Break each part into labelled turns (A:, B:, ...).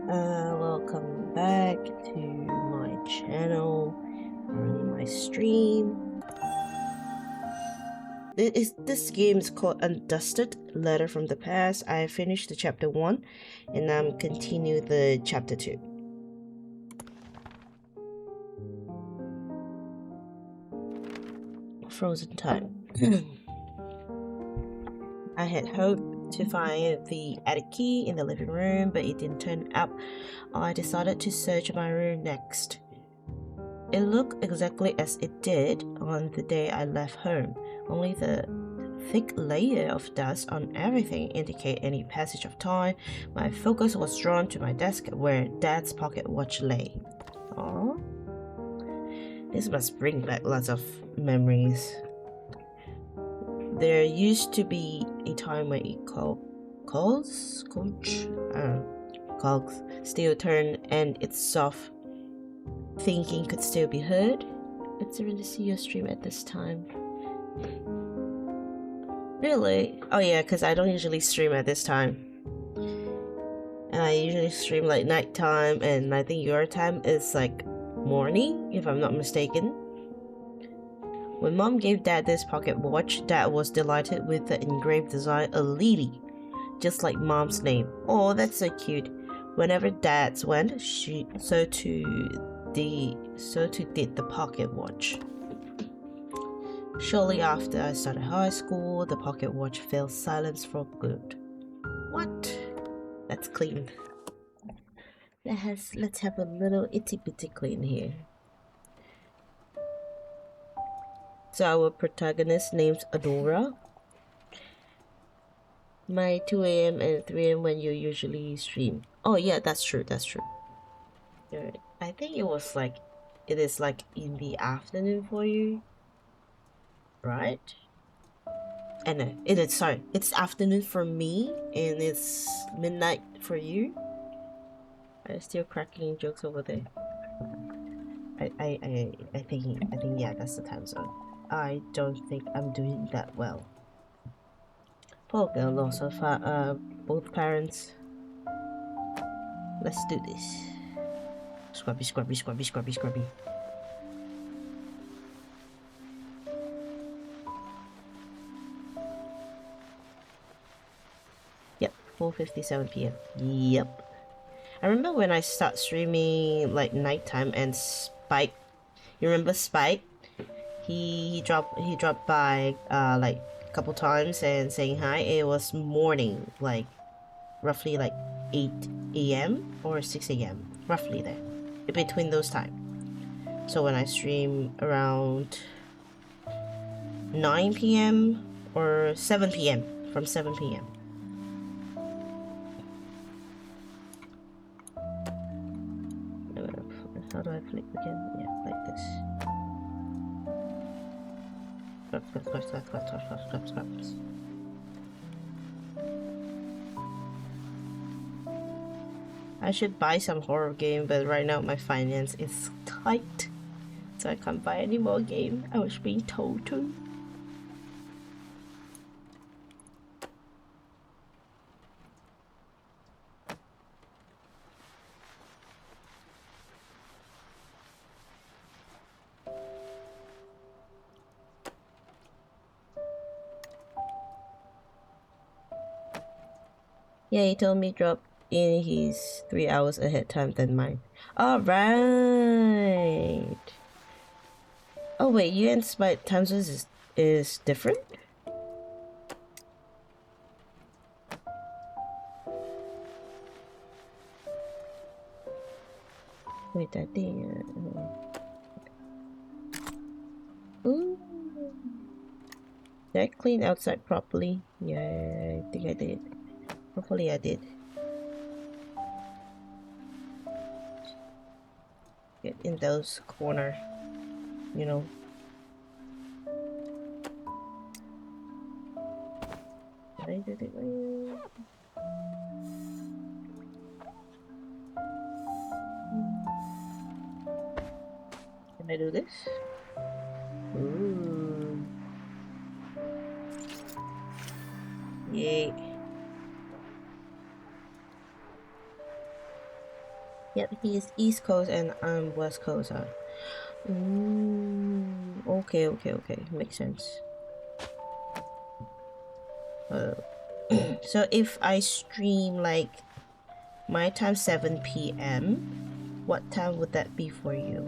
A: Welcome back to my channel, my stream. This game is called Undusted Letter from the Past. I finished the chapter 1 and I'm continue the chapter 2. Frozen time. I had hoped to find the attic key in the living room, but it didn't turn up. I decided to search my room next. It looked exactly as it did on the day I left home, only the thick layer of dust on everything indicate any passage of time. My focus was drawn to my desk where Dad's pocket watch lay. Aww. This must bring back lots of memories. There used to be a time when cogs still turn and its soft thinking could still be heard. Let's really see your stream at this time. Really? Oh yeah, because I don't usually stream at this time. And I usually stream like nighttime, and I think your time is like morning, if I'm not mistaken. When Mom gave Dad this pocket watch, Dad was delighted with the engraved design, a lily, just like Mom's name. Oh, that's so cute. Whenever Dad's went, so too did the pocket watch. Shortly after I started high school, the pocket watch fell silent for good. What? That's clean. Let's have a little itty bitty clean here. So our protagonist name's Adora. My 2 a.m. and 3 a.m. when you usually stream. Oh yeah, that's true. I think it is like in the afternoon for you, right? And it's afternoon for me and it's midnight for you. I'm still cracking jokes over there. I think yeah, that's the time zone. I don't think I'm doing that well. Poor girl lost her both parents. Let's do this. Scrubby. Yep, 4:57 p.m. Yep. I remember when I start streaming like nighttime and Spike. You remember Spike? He dropped by like a couple times and saying hi. It was morning, like roughly like 8 a.m. or 6 a.m. roughly there, between those time. So when I stream around 9 p.m. or 7 p.m. from 7 p.m. How do I flip again? Yeah, like this. Scraps. I should buy some horror game, but right now my finance is tight, so I can't buy any more game. I was being told to. Yeah, he told me drop in his 3 hours ahead time than mine. Alright. Oh wait, you and Spike time zones is different? Wait, I think ooh. Did I clean outside properly? Yeah, I think I did. Hopefully I did. Get in those corner, you know. Did I do it? Can I do this? Ooh. Yay. Yep, he is East Coast and I'm West Coast, huh? Okay, makes sense. So if I stream like my time 7 p.m, what time would that be for you?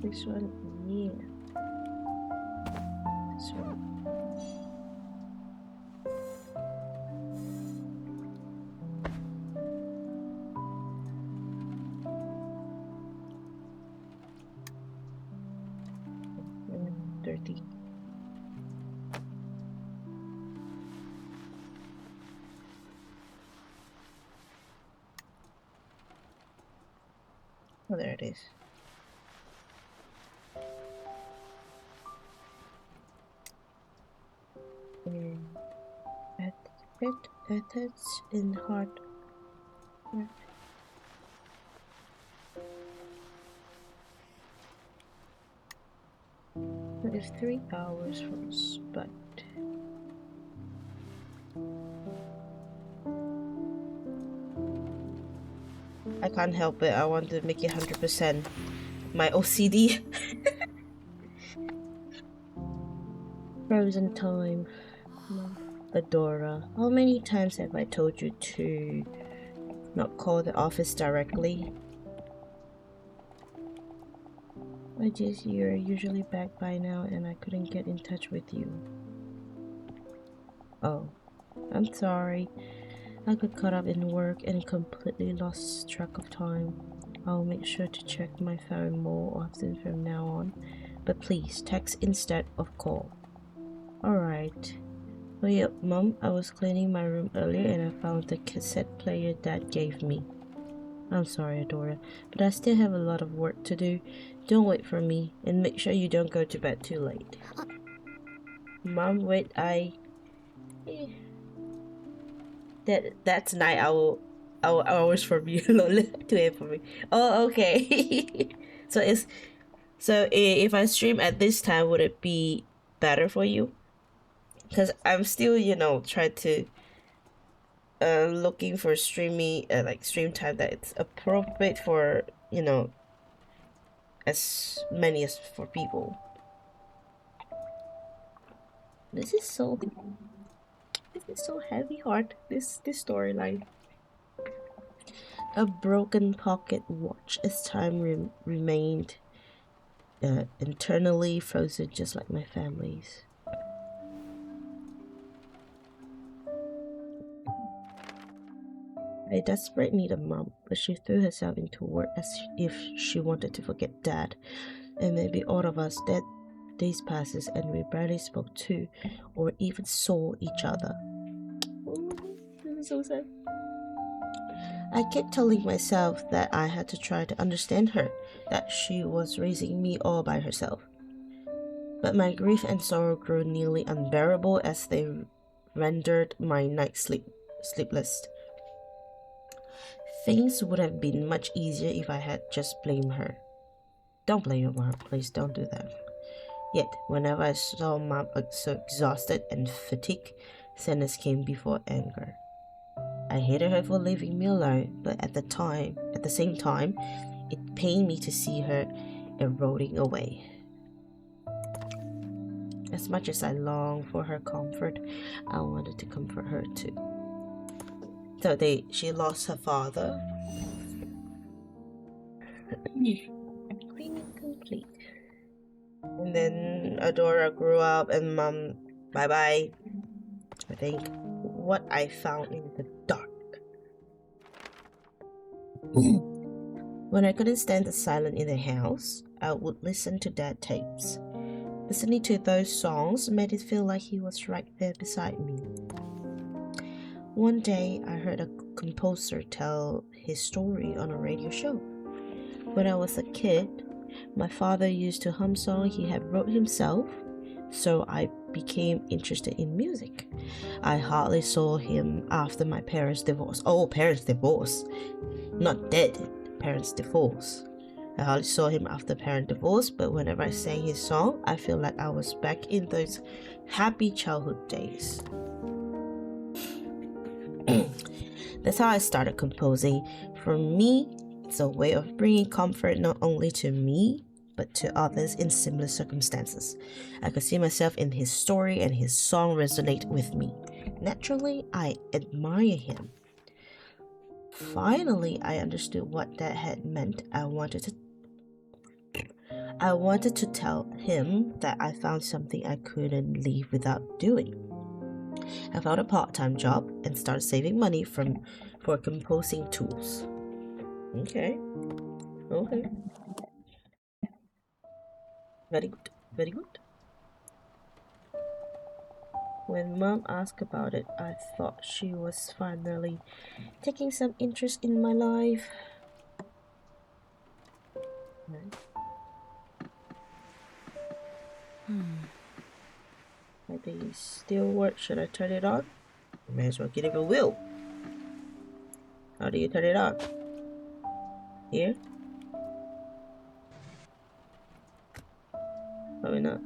A: This one, yeah. This one. Dirty. Oh, there it is. Methods in hard work. That is 3 hours from spot. I can't help it. I want to make it 100%. My OCD. Frozen time. Adora. How many times have I told you to not call the office directly? You're usually back by now and I couldn't get in touch with you. Oh, I'm sorry. I got caught up in work and completely lost track of time. I'll make sure to check my phone more often from now on, but please text instead of call. Alright. Oh yeah, Mom, I was cleaning my room earlier and I found the cassette player Dad gave me. I'm sorry, Adora, but I still have a lot of work to do. Don't wait for me, and make sure you don't go to bed too late. Mom, wait, that's 9 hours for me. 2 a.m. for me. Oh, okay. So if I stream at this time, would it be better for you? Because I'm still, trying to looking for streaming like stream time that it's appropriate for as many as for people. This is so heavy heart. This storyline. A broken pocket watch as time remained internally frozen, just like my family's. I desperately need a mom, but she threw herself into work as if she wanted to forget Dad, and maybe all of us. That days passes and we barely spoke to or even saw each other. Oh, this is so sad. I kept telling myself that I had to try to understand her, that she was raising me all by herself. But my grief and sorrow grew nearly unbearable as they rendered my night sleepless. Things would have been much easier if I had just blamed her. Don't blame your mom, please don't do that. Yet, whenever I saw Mom so exhausted and fatigued, sadness came before anger. I hated her for leaving me alone, but at the same time, it pained me to see her eroding away. As much as I longed for her comfort, I wanted to comfort her too. So she lost her father. Cleaning complete. And then Adora grew up and Mom, bye-bye. I think what I found in the dark. When I couldn't stand the silence in the house, I would listen to Dad tapes. Listening to those songs made it feel like he was right there beside me. One day, I heard a composer tell his story on a radio show. When I was a kid, my father used to hum songs he had wrote himself, so I became interested in music. I hardly saw him after my parents' divorce. Oh, parents' divorce. Not dead. parents' divorce. I hardly saw him after parent divorce, but whenever I sang his song, I feel like I was back in those happy childhood days. That's how I started composing. For me, it's a way of bringing comfort not only to me, but to others in similar circumstances. I could see myself in his story and his song resonate with me. Naturally, I admire him. Finally, I understood what that had meant. I wanted to tell him that I found something I couldn't leave without doing. I found a part-time job and started saving money for composing tools. Okay. Very good. Very good. When Mom asked about it, I thought she was finally taking some interest in my life. I think it still works. Should I turn it on? May as well give it a will. How do you turn it on? Here? Probably not.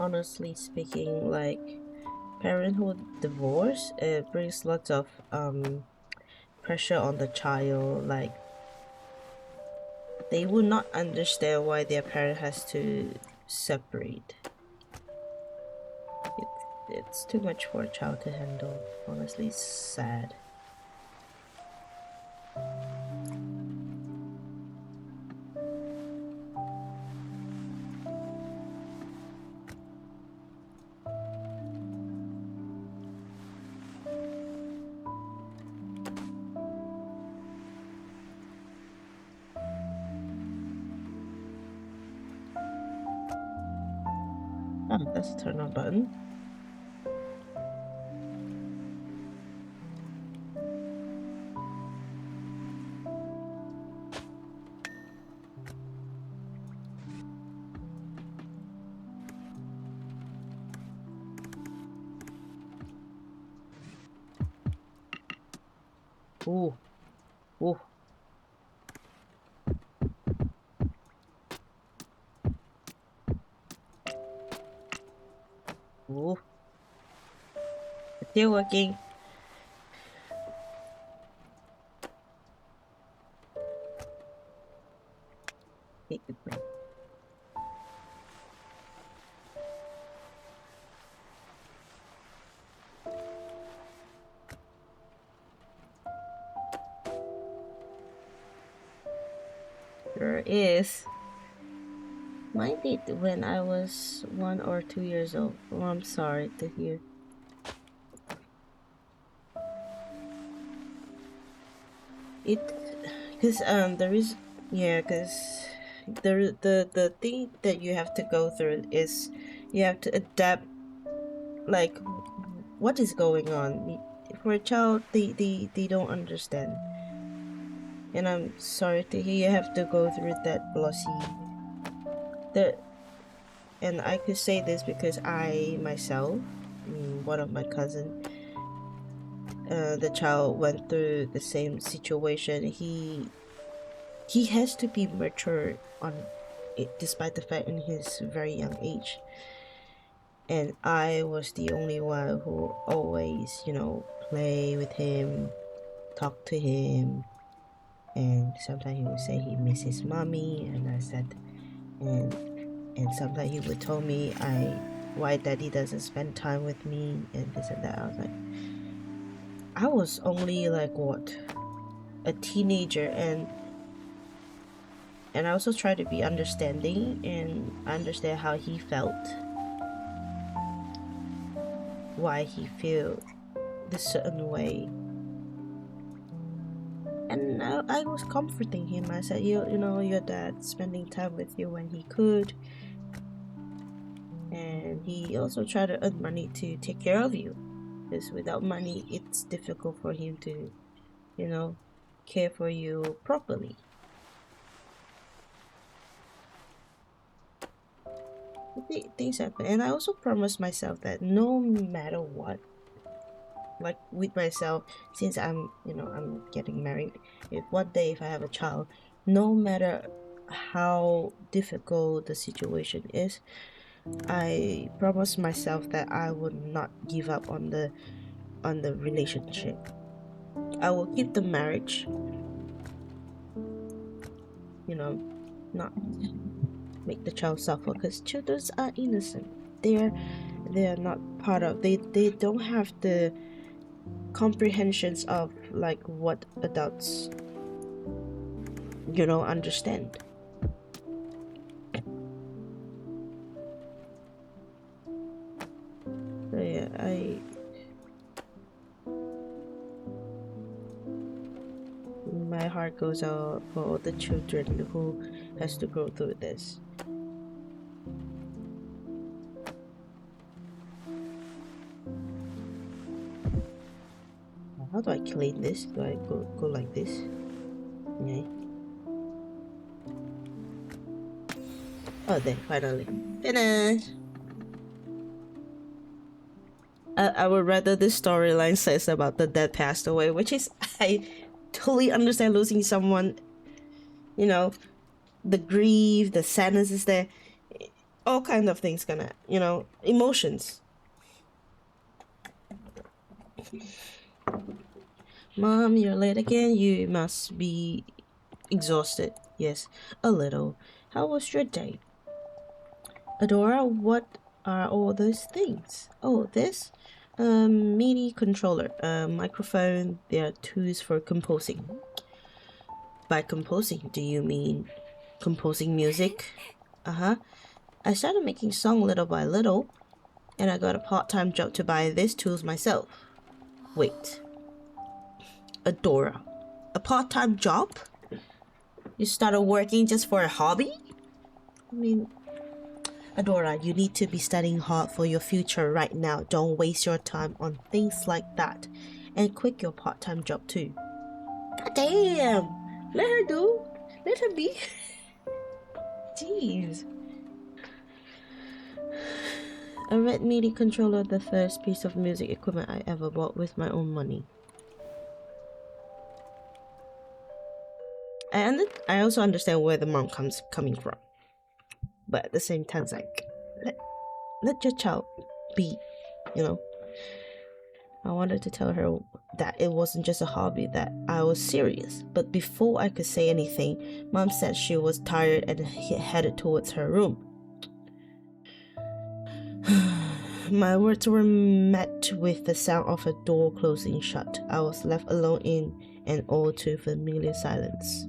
A: Honestly speaking, like parenthood divorce, it brings lots of pressure on the child. Like they would not understand why their parent has to separate. It's too much for a child to handle. Honestly, it's sad. Oh, that's a turn on button. Ooh. Ooh. Ooh. It's still working. Sure is. Mine did when I was 1 or 2 years old. Oh, I'm sorry to hear. It, cause there is, yeah, cause the thing that you have to go through is you have to adapt. Like, what is going on? For a child, they don't understand. And I'm sorry to hear you have to go through that, Blossie. And I could say this because I myself, one of my cousin, the child went through the same situation. He has to be mature on it, despite the fact in his very young age. And I was the only one who always, play with him, talk to him, and sometimes he would say he misses mommy, and I said, and sometimes he would tell me why daddy doesn't spend time with me and this and that. I was only like what, a teenager, and I also try to be understanding and understand how he felt, why he feel this certain way. And I was comforting him. I said, your dad spending time with you when he could, and he also tried to earn money to take care of you, because without money it's difficult for him to care for you properly. Things happen, and I also promised myself that no matter what, like with myself, since I'm getting married, if one day if I have a child, no matter how difficult the situation is, I promised myself that I would not give up on the relationship. I will keep the marriage, not make the child suffer, because children are innocent. They are not part of, they don't have the comprehensions of like what adults understand. So yeah, my heart goes out for all the children who has to go through this. How do I clean this? Do I go like this? Okay. Oh, there, finally. Finished! I would rather this storyline says about the dead passed away, which is, I totally understand losing someone, the grief, the sadness is there, all kind of things gonna, emotions. Mom, you're late again. You must be exhausted. Yes, a little. How was your day? Adora, what are all those things? Oh, this? MIDI controller, microphone, they are tools for composing. By composing, do you mean composing music? Uh-huh. I started making song little by little, and I got a part-time job to buy these tools myself. Wait. Adora, a part-time job? You started working just for a hobby? I mean, Adora, you need to be studying hard for your future right now. Don't waste your time on things like that. And quit your part-time job too. God damn! Let her do. Let her be. Jeez. A red MIDI controller, the first piece of music equipment I ever bought with my own money. And I also understand where the mom coming from. But at the same time, it's like, let your child be, I wanted to tell her that it wasn't just a hobby, that I was serious. But before I could say anything, Mom said she was tired and headed towards her room. My words were met with the sound of a door closing shut. I was left alone in an all too familiar silence.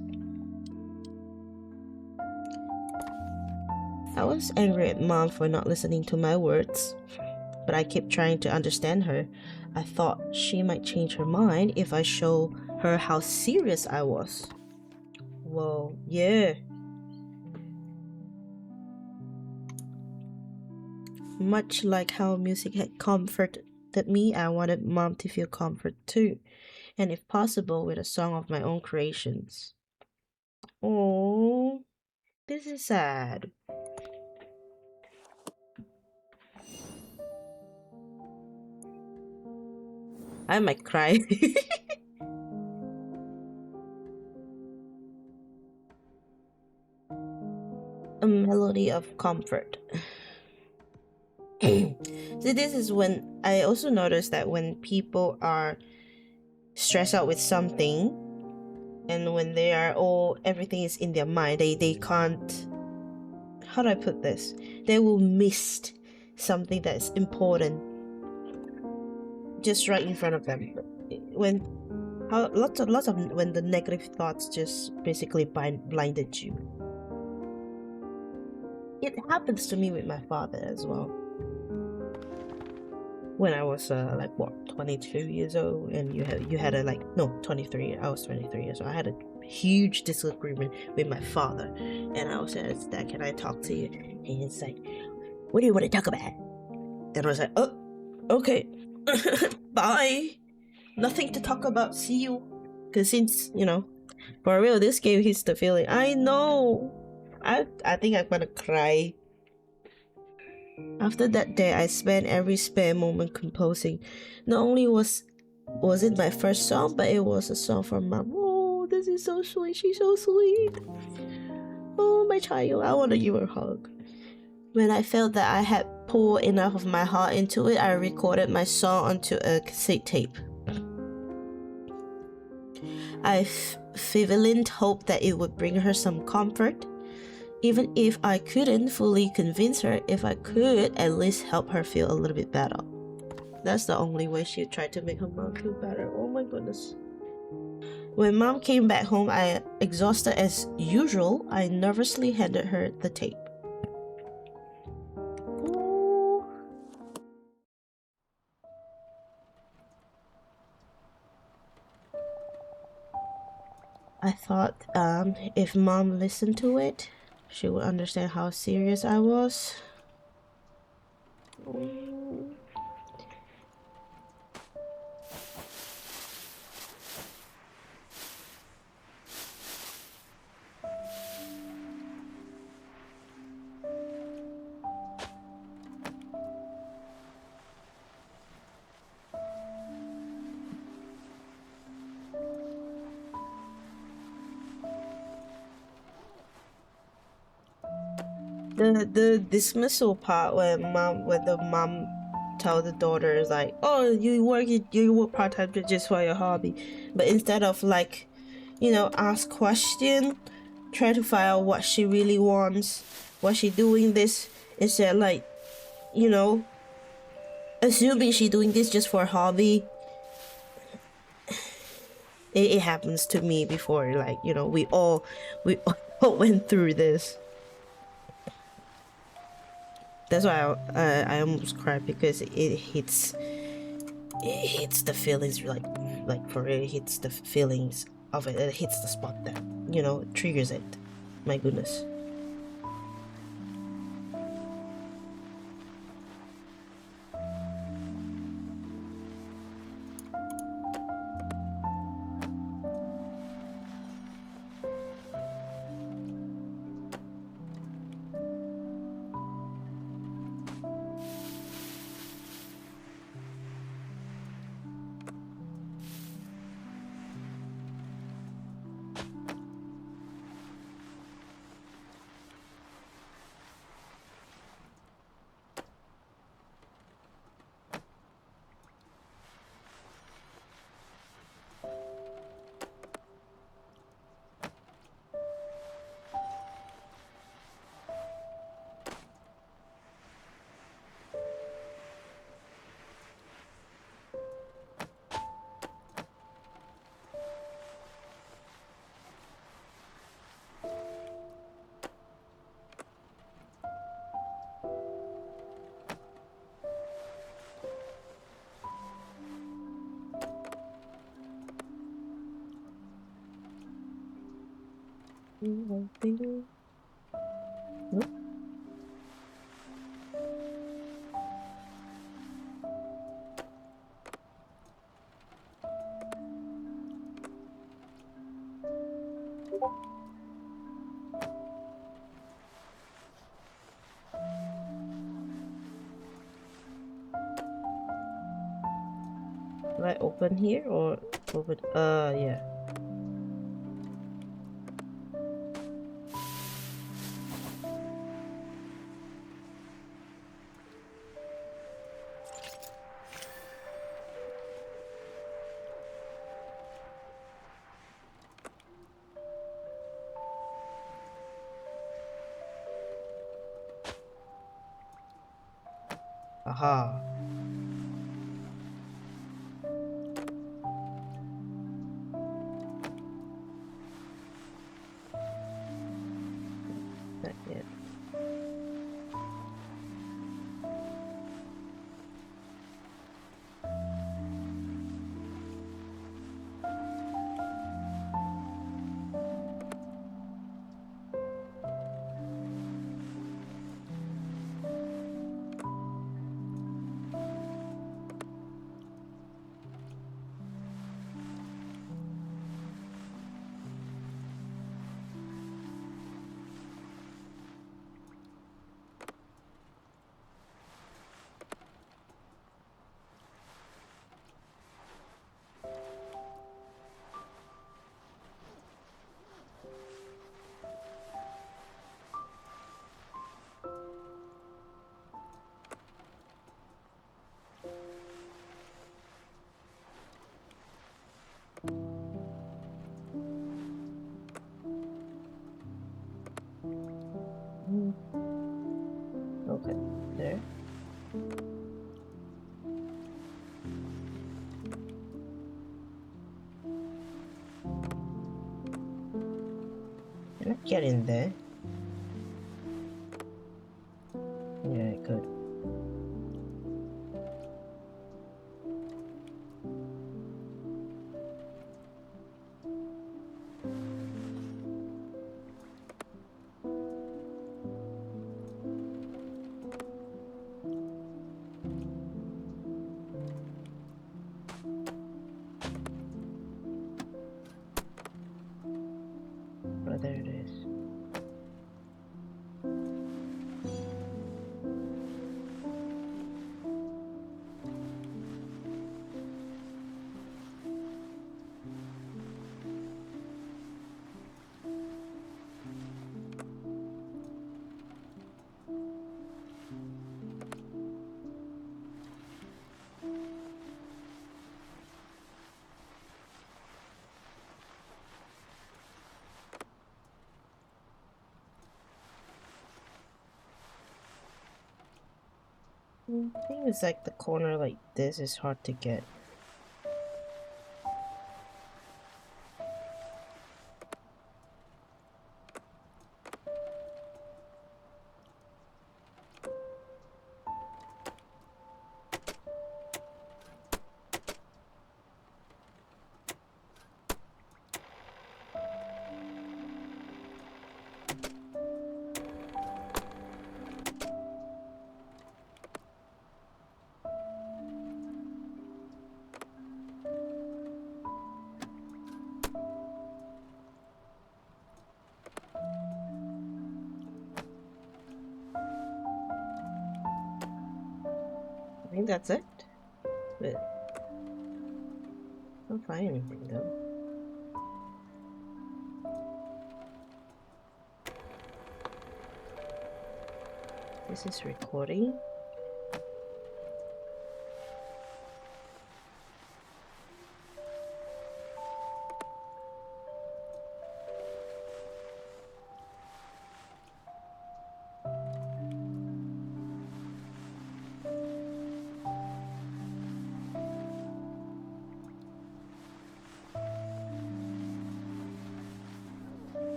A: I was angry at Mom for not listening to my words, but I kept trying to understand her. I thought she might change her mind if I show her how serious I was. Well, yeah. Much like how music had comforted me, I wanted Mom to feel comfort too, and if possible with a song of my own creations. Oh, this is sad. I might cry. A melody of comfort. So this is when I also noticed that when people are stressed out with something, and when they are everything is in their mind, they can't, how do I put this? They will miss something that is important just right in front of them. When lots of when the negative thoughts just basically blinded you. It happens to me with my father as well. When I was 22 years old, and you had a 23. I was 23 years old. I had a huge disagreement with my father, and I was like, "Dad, can I talk to you?" And he's like, "What do you want to talk about?" And I was like, "Oh, okay, bye. Nothing to talk about. See you." Because since, you know, for real, this game hits the feeling. I know. I think I'm gonna cry. After that day, I spent every spare moment composing. Not only was it my first song, but it was a song from mom. Oh, this is so sweet. She's so sweet. Oh, my child. I want to give her a hug. When I felt that I had poured enough of my heart into it, I recorded my song onto a cassette tape. I fervently hoped that it would bring her some comfort. Even if I couldn't fully convince her, if I could at least help her feel a little bit better. That's the only way she tried to make her mom feel better. Oh my goodness. When mom came back home, I exhausted as usual, I nervously handed her the tape. Ooh. I thought if mom listened to it, she would understand how serious I was. Ooh. The dismissal part when the mom tell the daughter is like, oh, you work part-time just for your hobby, but instead of like, you know, ask question, try to find out what she really wants, what she doing this, instead like, you know, assuming she doing this just for a hobby. It happens to me before, like, you know, we all went through this. That's why I almost cried, because it hits the feelings, like for real, it hits the feelings of it. It hits the spot that, you know, triggers it. My goodness. Nope. Do I open here or open? Yeah. Aha. Not yet. Get in there. Yeah, good. Oh, there it is. I think it's like the corner like this is hard to get. I think that's it. But I don't find anything though. This is recording.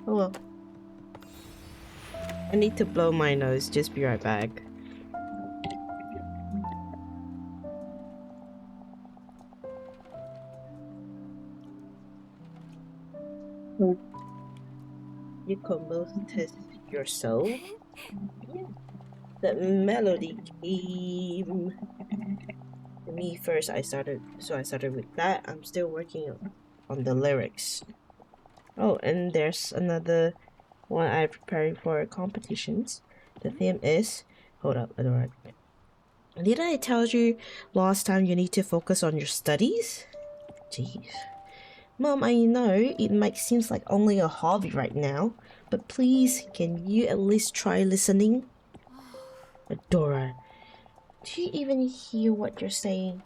A: Oh well. I need to blow my nose. Just be right back. You composed yourself. The melody came to me first. I started with that. I'm still working on the lyrics. Oh, and there's another one I'm preparing for competitions. The theme is, hold up, Adora. Did I tell you last time you need to focus on your studies? Jeez. Mom, I know it might seem like only a hobby right now, but please, can you at least try listening? Adora, do you even hear what you're saying?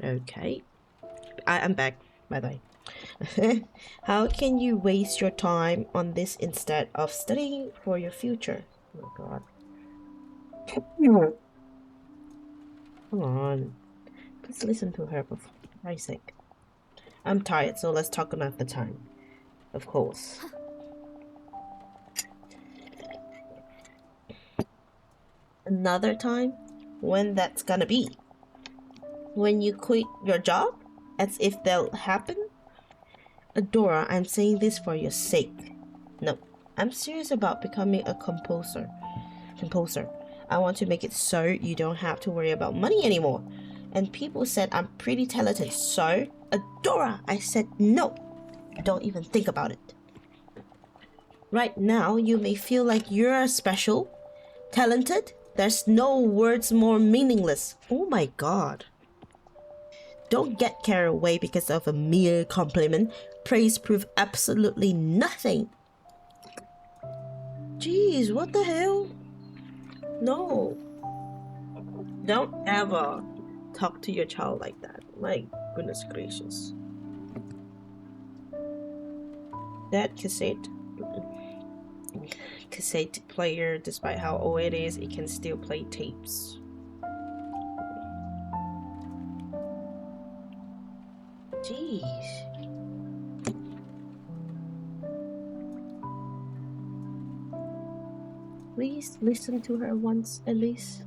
A: Okay. I'm back, by the way. How can you waste your time on this instead of studying for your future? Oh my god. Come on. Please listen to her for Christ's sake. I'm tired, so let's talk another time. Of course. Another time? When that's gonna be? When you quit your job? As if that'll happen? Adora, I'm saying this for your sake. No, I'm serious about becoming a composer. I want to make it so you don't have to worry about money anymore. And people said I'm pretty talented, so Adora, I said no. Don't even think about it. Right now, you may feel like you're special, talented. There's no words more meaningless. Oh my god. Don't get carried away because of a mere compliment. Praise proves absolutely nothing. Jeez, what the hell? No. Don't ever talk to your child like that. My goodness gracious. That cassette player, despite how old it is, it can still play tapes. Jeez. please listen to her once at least?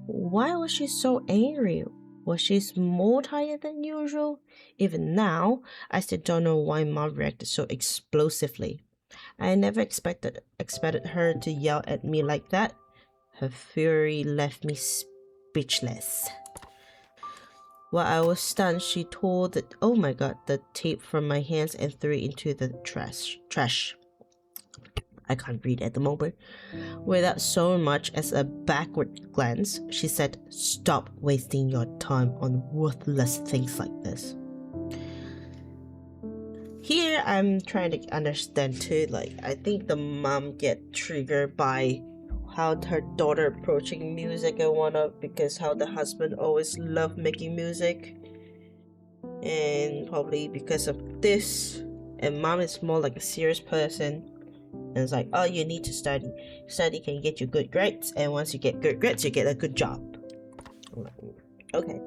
A: Why was she so angry? Was she more tired than usual? Even now, I still don't know why Mom reacted so explosively. I never expected her to yell at me like that. Her fury left me speechless. While I was stunned, she tore the tape from my hands and threw it into the trash. I can't read at the moment. Without so much as a backward glance, she said, "Stop wasting your time on worthless things like this." Here, I'm trying to understand too. Like, I think the mom get triggered by how her daughter approaching music and whatnot, because how the husband always loved making music, and probably because of this. And mom is more like a serious person, and it's like, oh, you need to study. Study can get you good grades, and once you get good grades, you get a good job. Okay.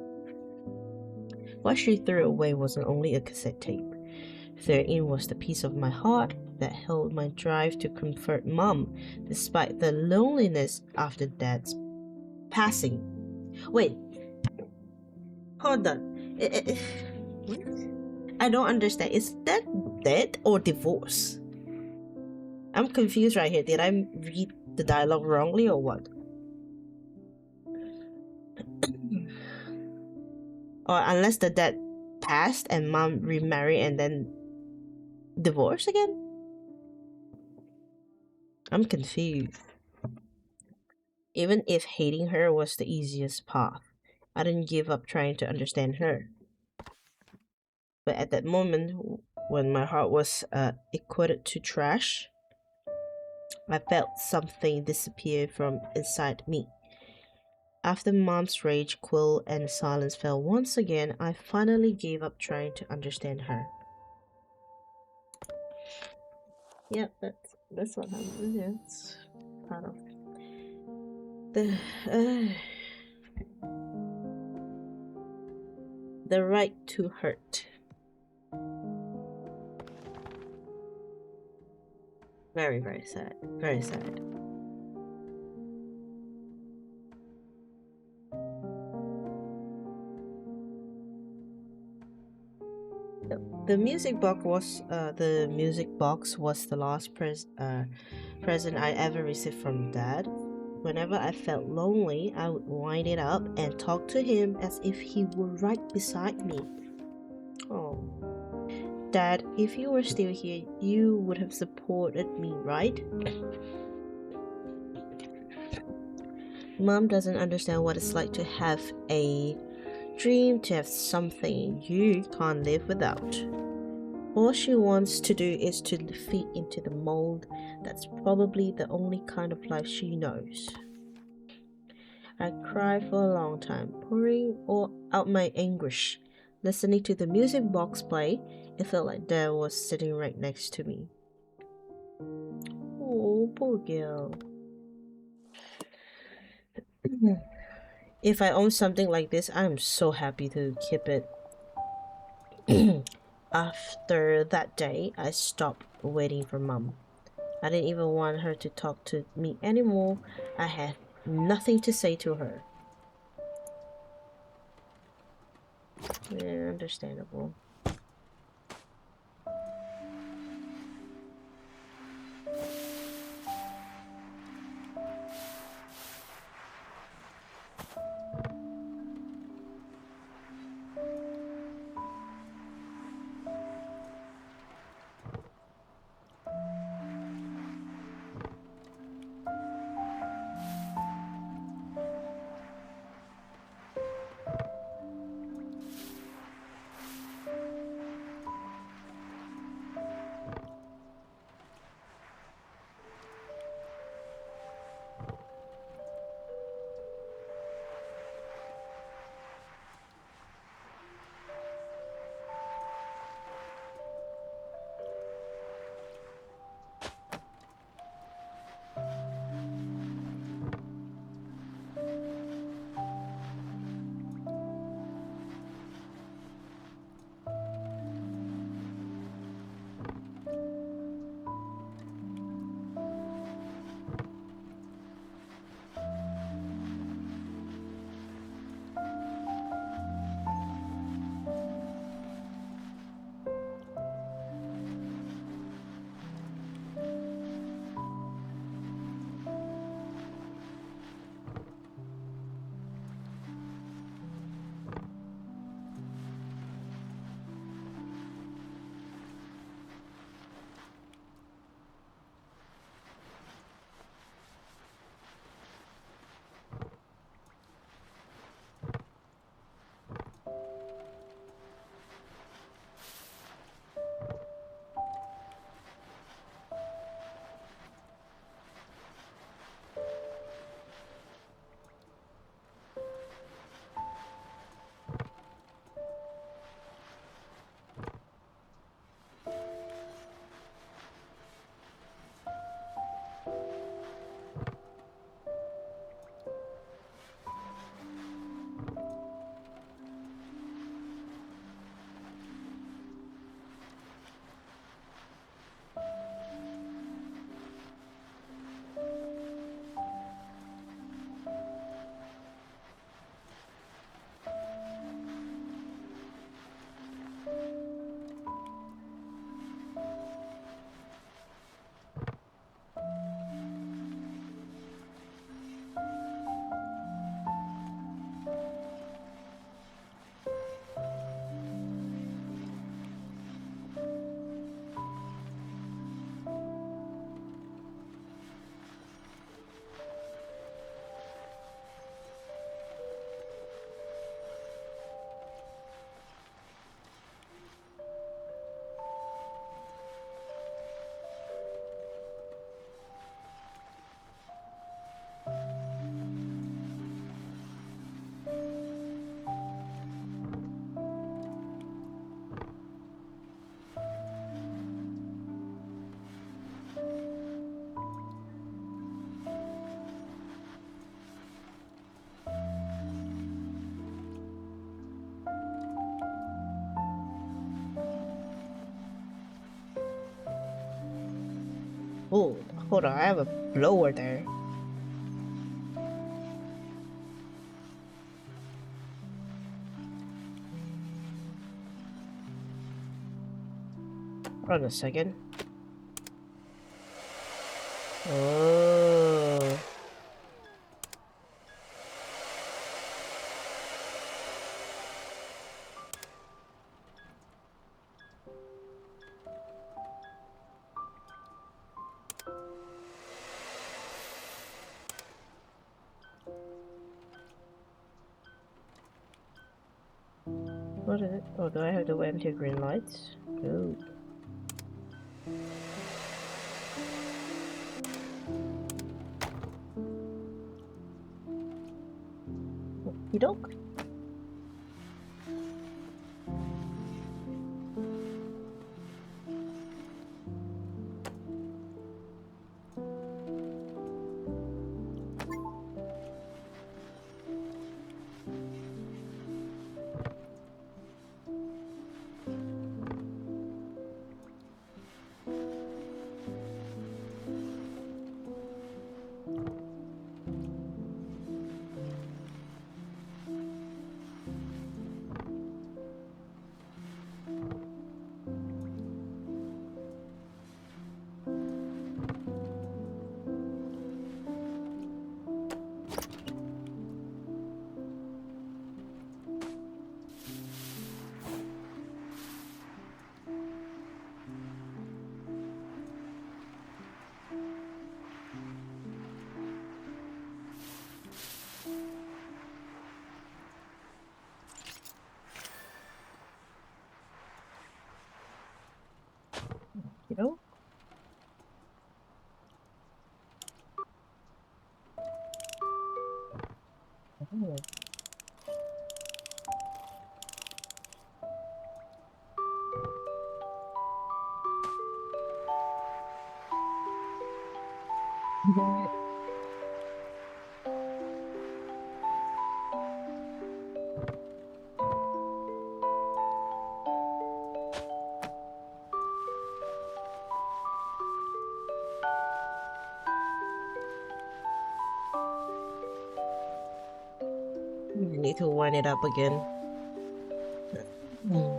A: What she threw away wasn't only a cassette tape. Therein was the piece of my heart that held my drive to comfort Mom, despite the loneliness after Dad's passing. Wait, hold on. What? I don't understand. Is Dad dead or divorced? I'm confused right here. Did I read the dialogue wrongly or what? Or unless the dad passed and Mom remarried and then divorced again? I'm confused. Even if hating her was the easiest path, I didn't give up trying to understand her. But at that moment, when my heart was equated to trash, I felt something disappear from inside me. After Mom's rage cooled and silence fell once again, I finally gave up trying to understand her. Yep, that's what happened. Yeah, it's part of the right to hurt. Very, very sad. Very sad. The music box was the last present I ever received from Dad. Whenever I felt lonely, I would wind it up and talk to him as if he were right beside me. Oh, Dad, if you were still here, you would have supported me, right? Mom doesn't understand what it's like to have a dream, to have something you can't live without. All she wants to do is to fit into the mold. That's probably the only kind of life she knows. I cried for a long time, pouring all out my anguish. Listening to the music box play, it felt like Dad was sitting right next to me. Oh, poor girl. If I own something like this, I'm so happy to keep it. After that day, I stopped waiting for Mom. I didn't even want her to talk to me anymore. I had nothing to say to her. Yeah, understandable. Oh, hold on, I have a blower there. Hold on a second. Oh. What is it? Oh, do I have to empty green lights? Oh. You don't? You know? Oh. You need to wind it up again. Hmm.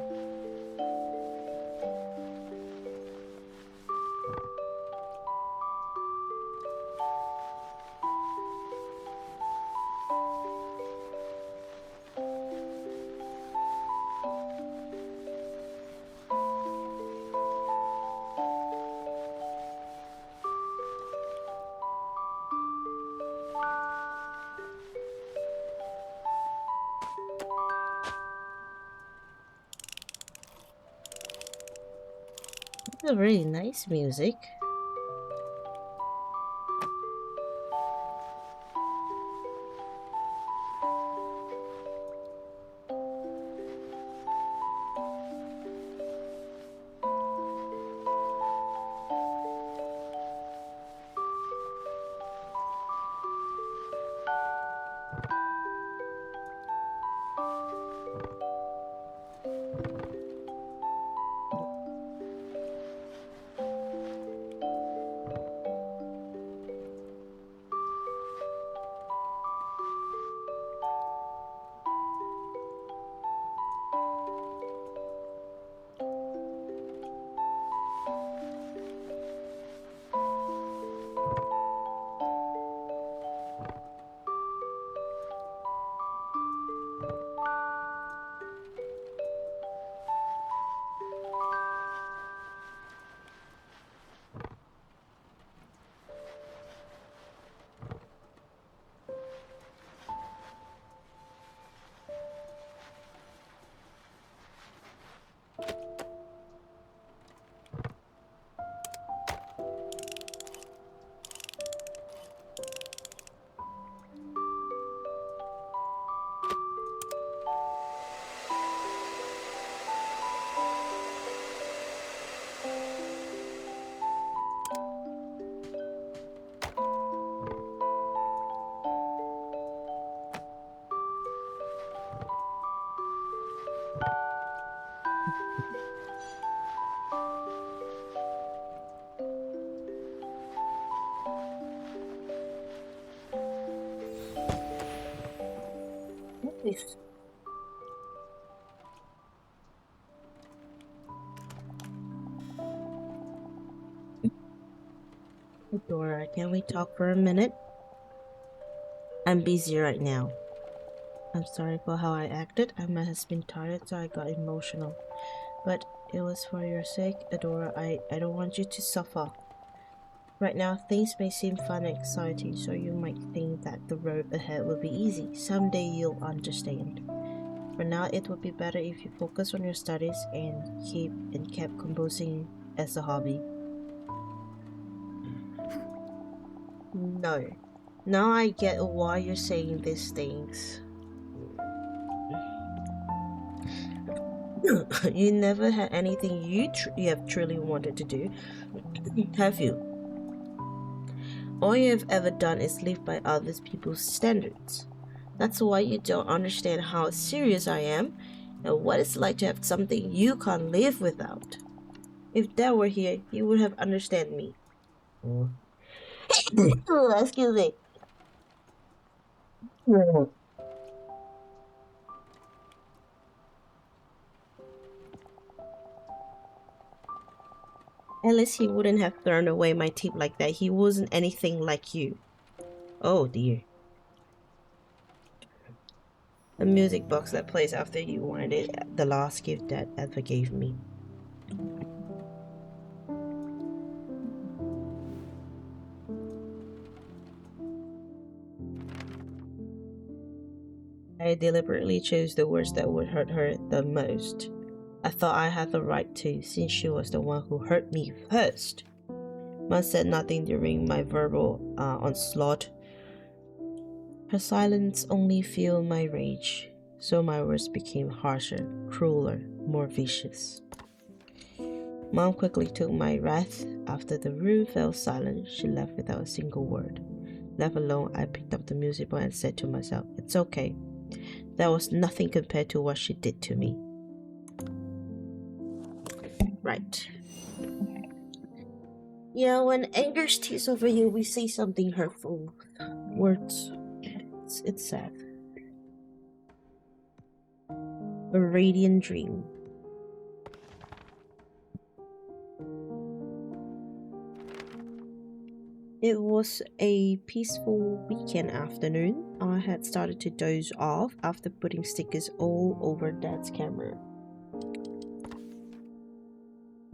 A: It's a really nice music. please. Adora, can we talk for a minute? I'm busy right now. I'm sorry for how I acted. I might have been tired, so I got emotional. But it was for your sake, Adora. I don't want you to suffer. Right now, things may seem fun and exciting, so you might think that the road ahead will be easy. Someday you'll understand. For now, it would be better if you focus on your studies and kept composing as a hobby. No. Now I get why you're saying these things. You never had anything you have truly wanted to do, have you? All you have ever done is live by other people's standards. That's why you don't understand how serious I am and what it's like to have something you can't live without. If Dad were here, he would have understand me. Oh. Excuse me. At least he wouldn't have thrown away my tip like that. He wasn't anything like you. Oh dear. A music box that plays after you wanted it, the last gift that Eva gave me. I deliberately chose the words that would hurt her the most. I thought I had the right to, since she was the one who hurt me first. Mom said nothing during my verbal onslaught. Her silence only fueled my rage, so my words became harsher, crueler, more vicious. Mom quickly took my wrath. After the room fell silent, she left without a single word. Left alone, I picked up the music box and said to myself, "It's okay. That was nothing compared to what she did to me." Right. Yeah, when anger takes over you, we say something hurtful. Words. It's sad. A radiant dream. It was a peaceful weekend afternoon. I had started to doze off after putting stickers all over Dad's camera.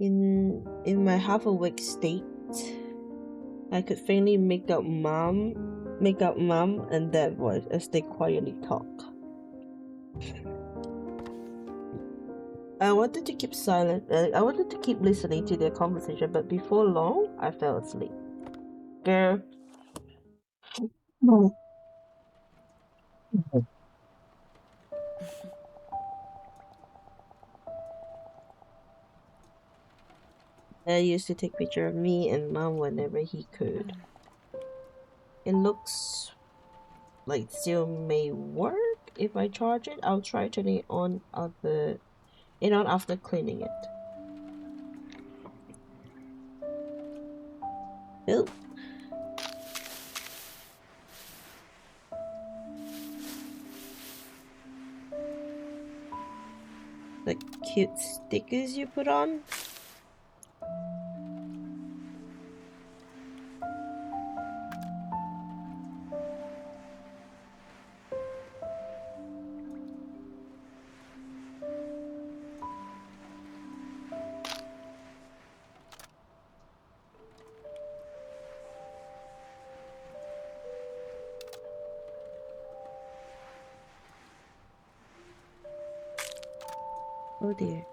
A: In my half awake state, I could faintly make out Mom and Dad voice as they quietly talk. I wanted to keep silent. I wanted to keep listening to their conversation, but before long, I fell asleep. Girl. Dad used to take picture of me and Mom whenever he could. It looks like still may work. If I charge it, I'll try turning it on after cleaning it. Oh. The cute stickers you put on. Oh dear.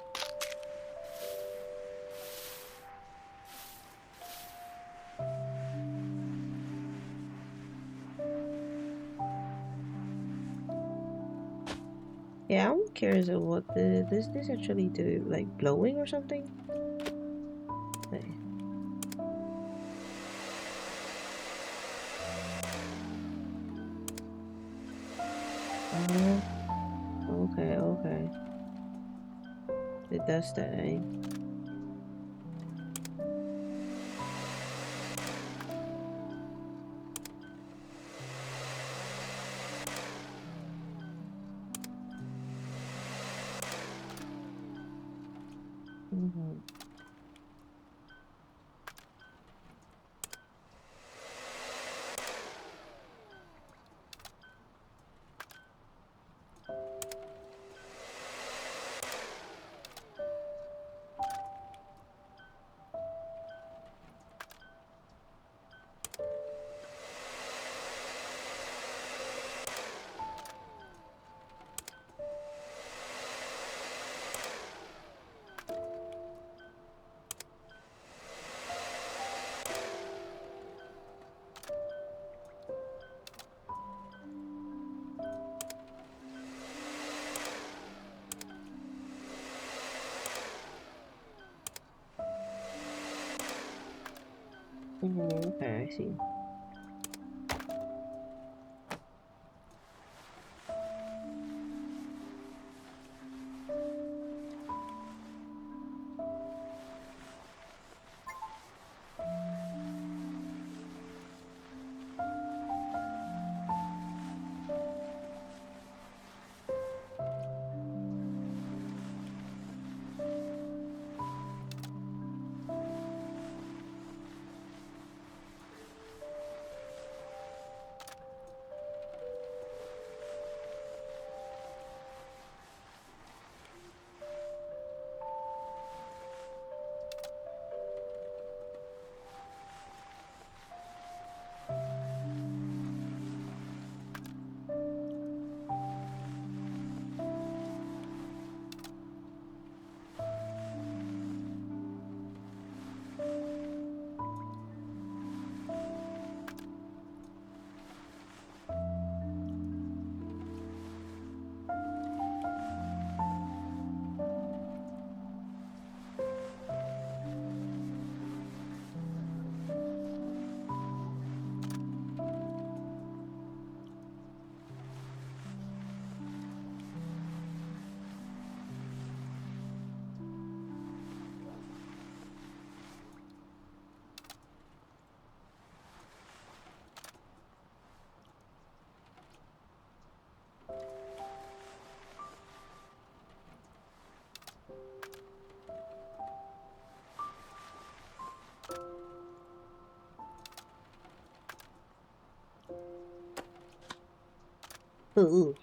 A: Yeah, I'm curious of what this actually do, like blowing or something? Okay. Okay. It does that, eh? Mhm. Okay, I see. Ooh.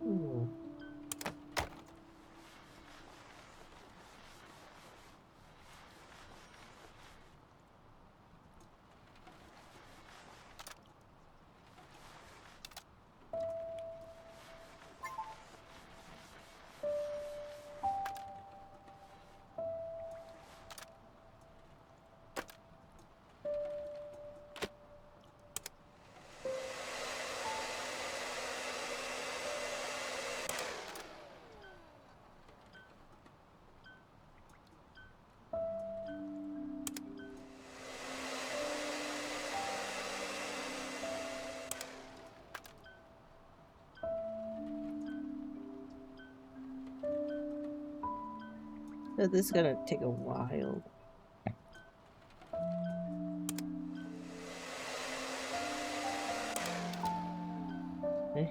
A: Ooh. So this is gonna take a while. Eh?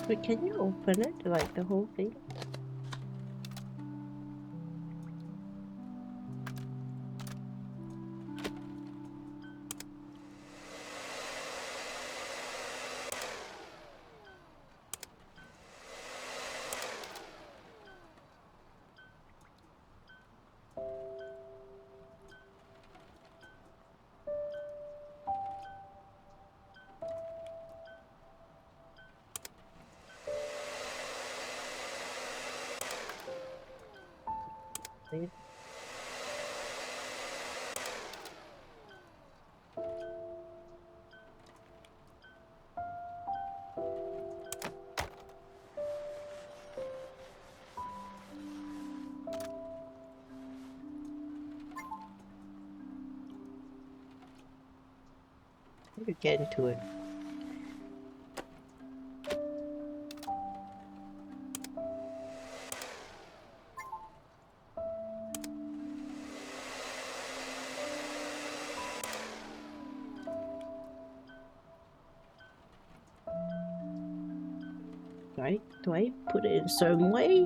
B: Wait, can you open it? Like the whole thing? Please. You get into it. Do I put it in a certain way?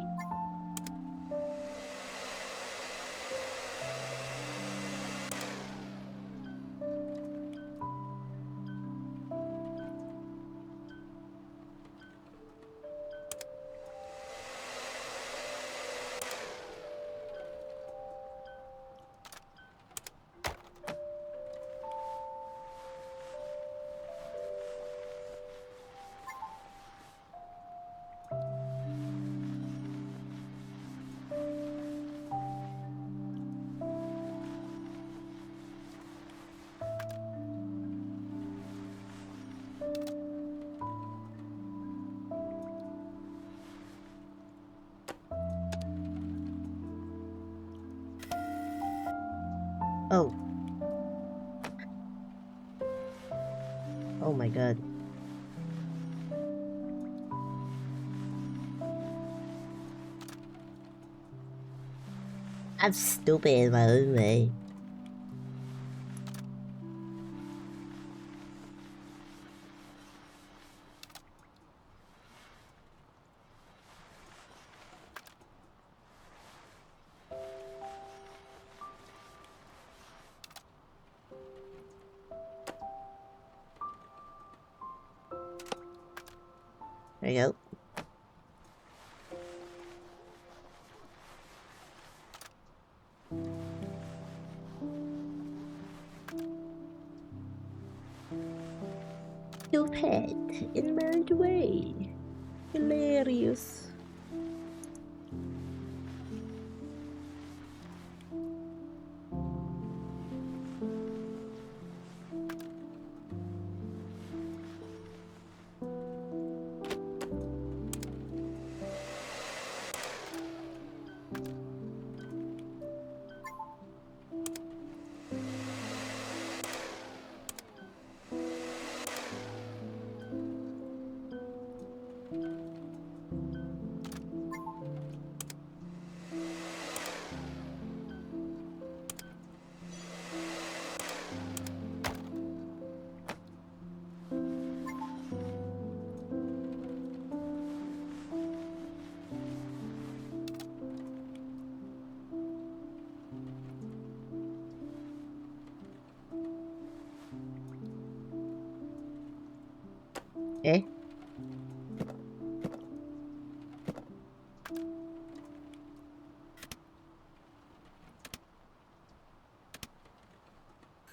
B: Oh. Oh my god. I'm stupid in my own way. There you go. Stupid in my own way. Hilarious. Eh?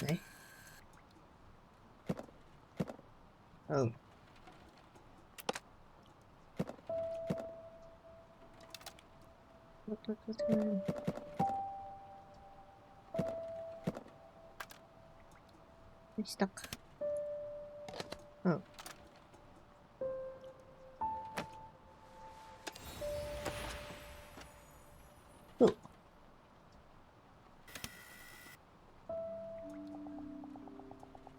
B: Eh? Oh. What's going on? I'm stuck. Oh. Oh.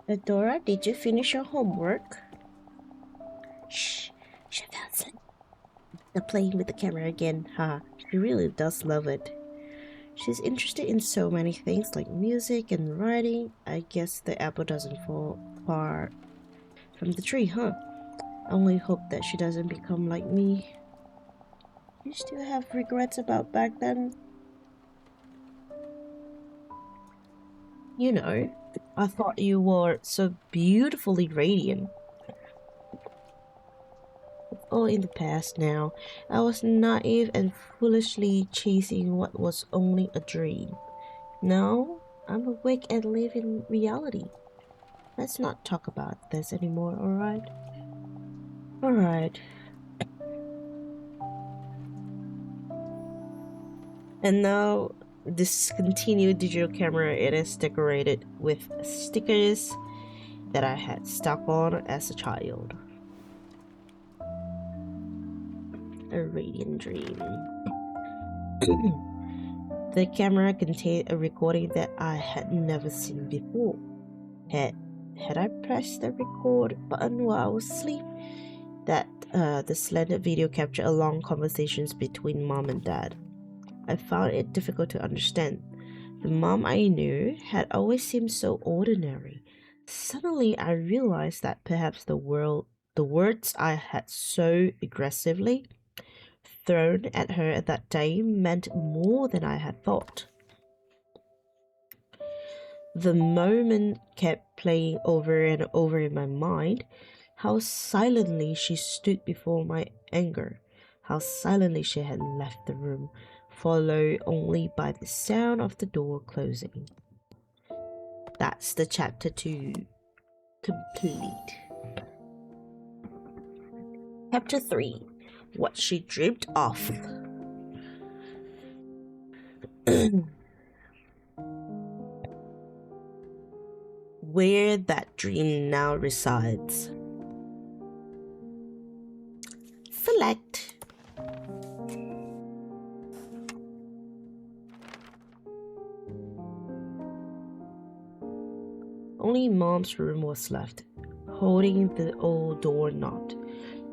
B: Adora, did you finish your homework? Shh. She found it. They're playing with the camera again. Ha. She really does love it. She's interested in so many things like music and writing. I guess the apple doesn't fall far from the tree, huh? I only hope that she doesn't become like me. You still have regrets about back then?
A: You know, I thought you were so beautifully radiant.
B: It's all in the past now. I was naive and foolishly chasing what was only a dream. Now, I'm awake and live in reality. Let's not talk about this anymore, alright? Alright. And now, this continued digital camera, it is decorated with stickers that I had stuck on as a child. A radiant dream. The camera contained a recording that I had never seen before. Had I pressed the record button while I was asleep? The slender video captured a long conversations between mom and dad. I found it difficult to understand. The mom I knew had always seemed so ordinary. Suddenly I realized that perhaps the words I had so aggressively thrown at her at that day meant more than I had thought. The moment kept playing over and over in my mind. How silently she stood before my anger. How silently she had left the room, followed only by the sound of the door closing. That's the chapter 2 complete. Chapter 3. What she dreamed of. Where that dream now resides. Select. Only mom's room was left, holding the old door knot.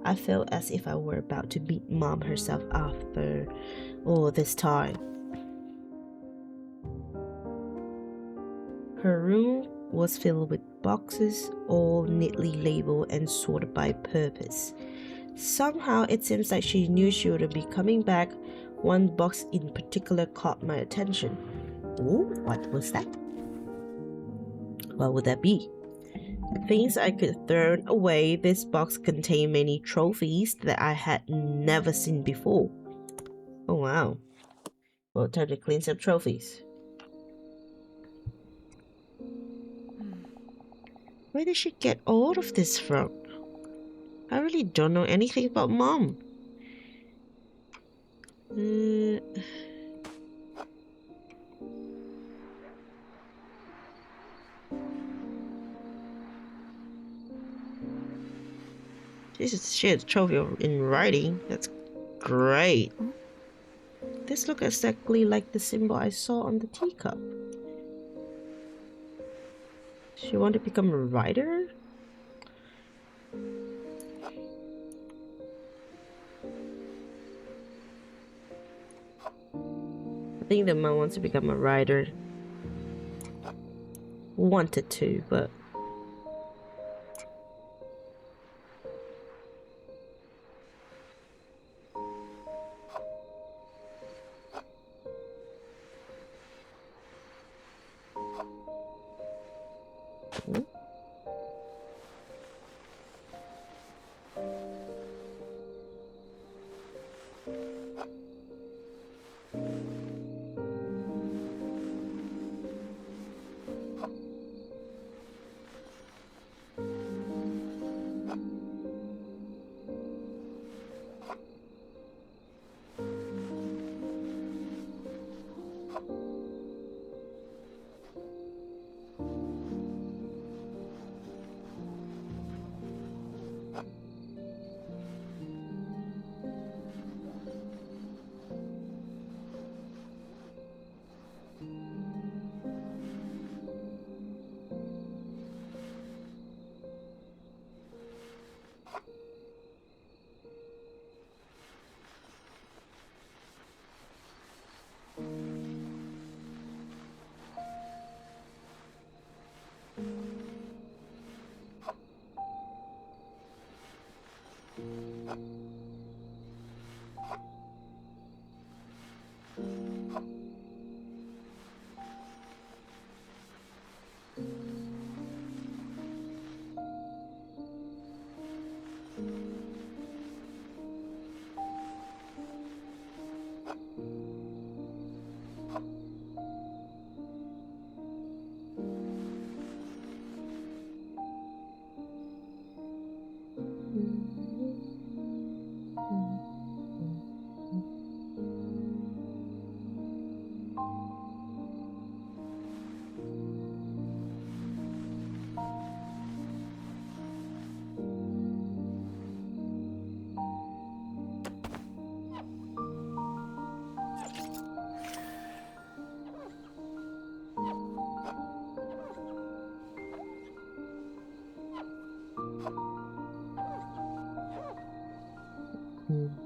B: I felt as if I were about to meet mom herself after all this time. Her room was filled with boxes, all neatly labeled and sorted by purpose. Somehow it seems like she knew she would be coming back. One box in particular caught my attention. Ooh, what was that? What would that be? Things I could throw away. This box contained many trophies that I had never seen before. Oh wow. Well, time to clean some trophies. Where did she get all of this from? I really don't know anything about mom. She had a trophy in writing. That's great. This looks exactly like the symbol I saw on the teacup. She wanted to become a writer? I think the mom wants to become a writer. Wanted to, but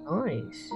B: Nice.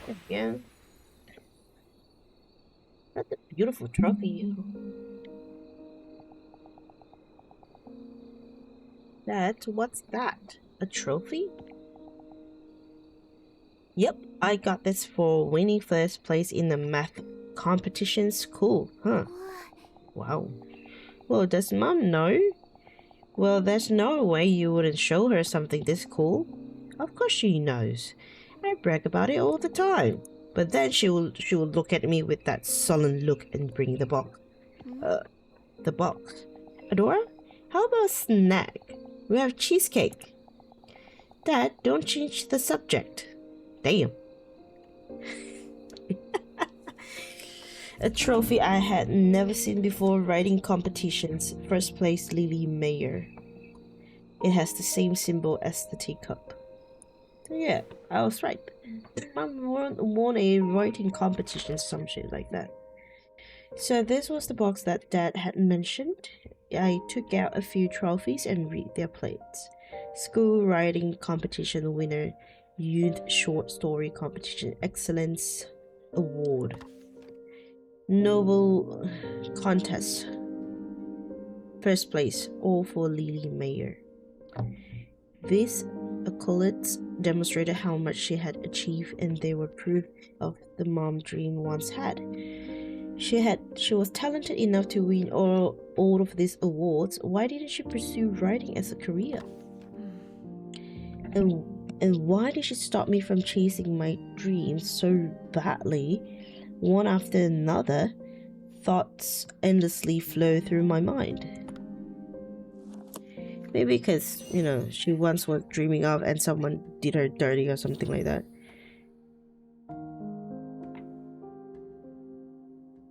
B: Again. That's a beautiful trophy. What's that? A trophy? Yep, I got this for winning first place in the math competition school. Huh. Wow. Well, does Mom know? Well, there's no way you wouldn't show her something this cool. Of course she knows. I brag about it all the time. But then she will look at me with that sullen look and bring the box. The box. Adora, how about a snack? We have cheesecake. Dad, don't change the subject. Damn. A trophy I had never seen before. Writing competitions. First place, Lily Mayer. It has the same symbol as the teacup. So yeah, I was right. Mom won a writing competition, some shit like that. So this was the box that Dad had mentioned. I took out a few trophies and read their plates. School writing competition winner, youth short story competition excellence award, novel contest first place, all for Lily Mayer. These accolades demonstrated how much she had achieved, and they were proof of the mom dream once had. She was talented enough to win all of these awards. Why didn't she pursue writing as a career? And why did she stop me from chasing my dreams so badly? One after another, thoughts endlessly flow through my mind. Maybe because, she once was dreaming of and someone did her dirty or something like that.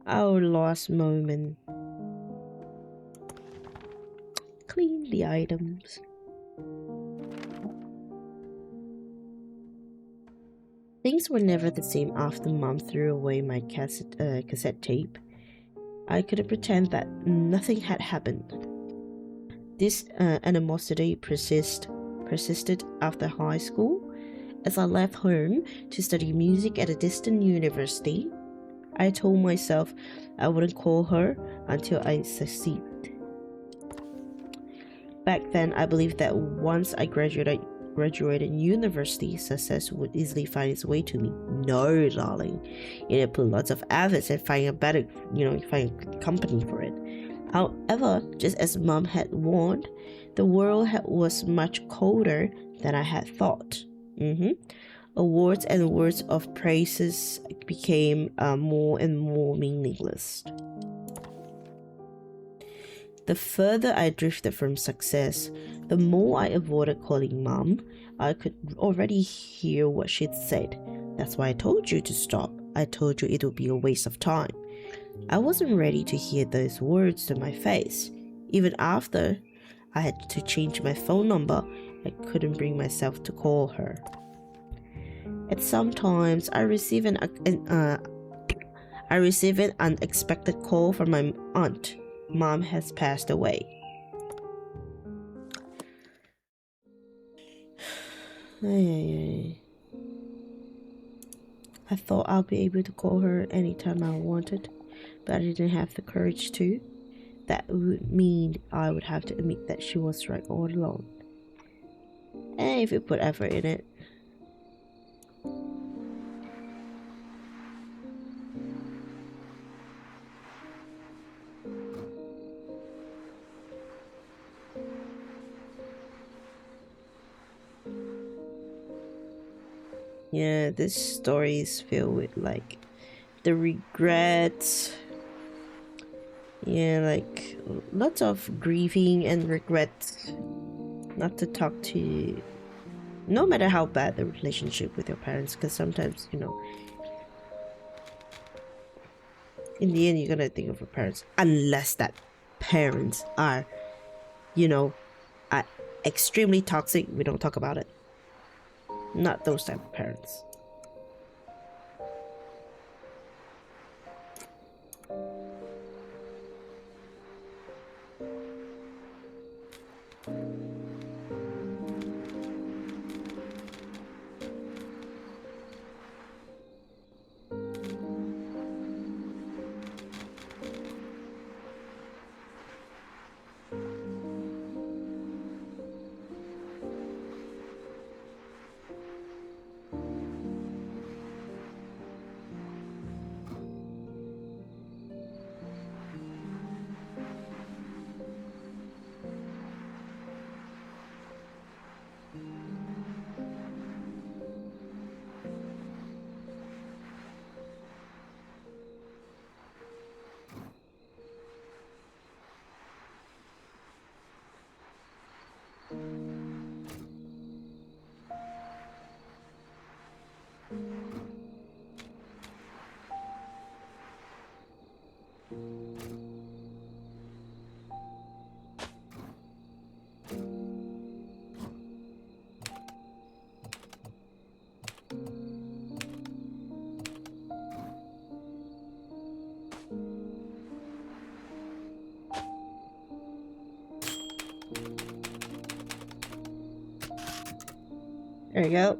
B: Our last moment. Clean the items. Things were never the same after Mom threw away my cassette tape. I couldn't pretend that nothing had happened. This animosity persisted after high school. As I left home to study music at a distant university, I told myself I wouldn't call her until I succeeded. Back then, I believed that once I graduated university, success would easily find its way to me. No, darling. You need to put lots of efforts and find a better, find a company for it. However, just as Mom had warned, the world was much colder than I had thought. Awards and words of praises became more and more meaningless. The further I drifted from success, the more I avoided calling Mom. I could already hear what she'd said. That's why I told you to stop. I told you it would be a waste of time. I wasn't ready to hear those words to my face. Even after I had to change my phone number, I couldn't bring myself to call her. At some times, I receive an unexpected call from my aunt. Mom has passed away. I thought I'll be able to call her anytime I wanted, but I didn't have the courage to. That would mean I would have to admit that she was right all along. And if you put effort in it. Yeah, this story is filled with like the regrets. Yeah, like lots of grieving and regrets not to talk to, no matter how bad the relationship with your parents, because sometimes, in the end, you're gonna think of your parents, unless that parents are, you know, are extremely toxic. We don't talk about it. Not those type of parents. There you go.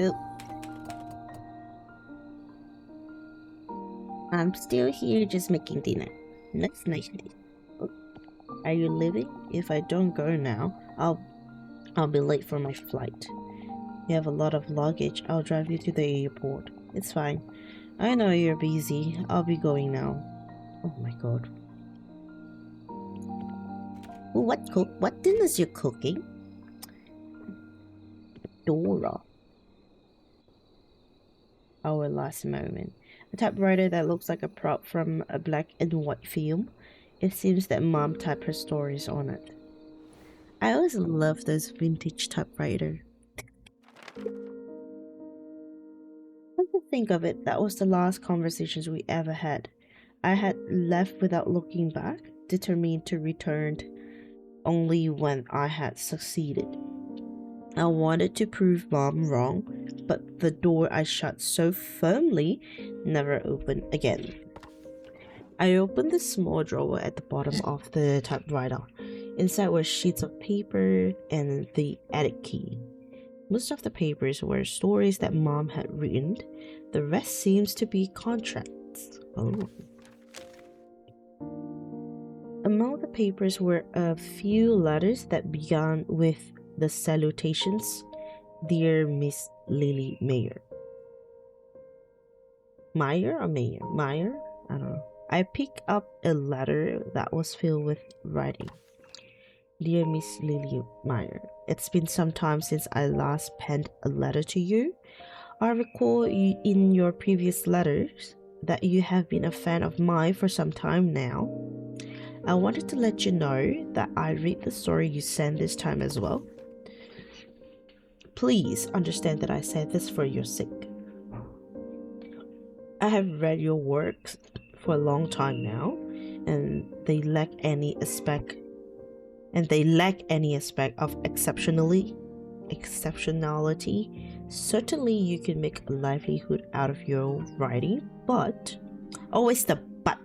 B: Oh, I'm still here just making dinner. Nice, nice, nice. Oh, are you leaving? If I don't go now, I'll be late for my flight. You have a lot of luggage. I'll drive you to the airport. It's fine. I know you're busy. I'll be going now. Oh my god. What dinners you cooking? Adora. Our last moment. A typewriter that looks like a prop from a black and white film. It seems that mom typed her stories on it. I always love those vintage typewriter. Come to think of it, that was the last conversations we ever had. I had left without looking back, determined to return only when I had succeeded. I wanted to prove mom wrong, but the door I shut so firmly never opened again. I opened the small drawer at the bottom of the typewriter. Inside were sheets of paper and the attic key. Most of the papers were stories that mom had written. The rest seems to be contracts. Oh. Among the papers were a few letters that began with the salutations, "Dear Miss Lily Mayer." Meyer or Mayer? Meyer? I don't know. I picked up a letter that was filled with writing. "Dear Miss Lily Meyer, it's been some time since I last penned a letter to you. I recall you in your previous letters that you have been a fan of mine for some time now. I wanted to let you know that I read the story you sent this time as well. Please understand that I said this for your sake. I have read your works for a long time now, and they lack any aspect of exceptionality. Certainly you can make a livelihood out of your writing, but always the but.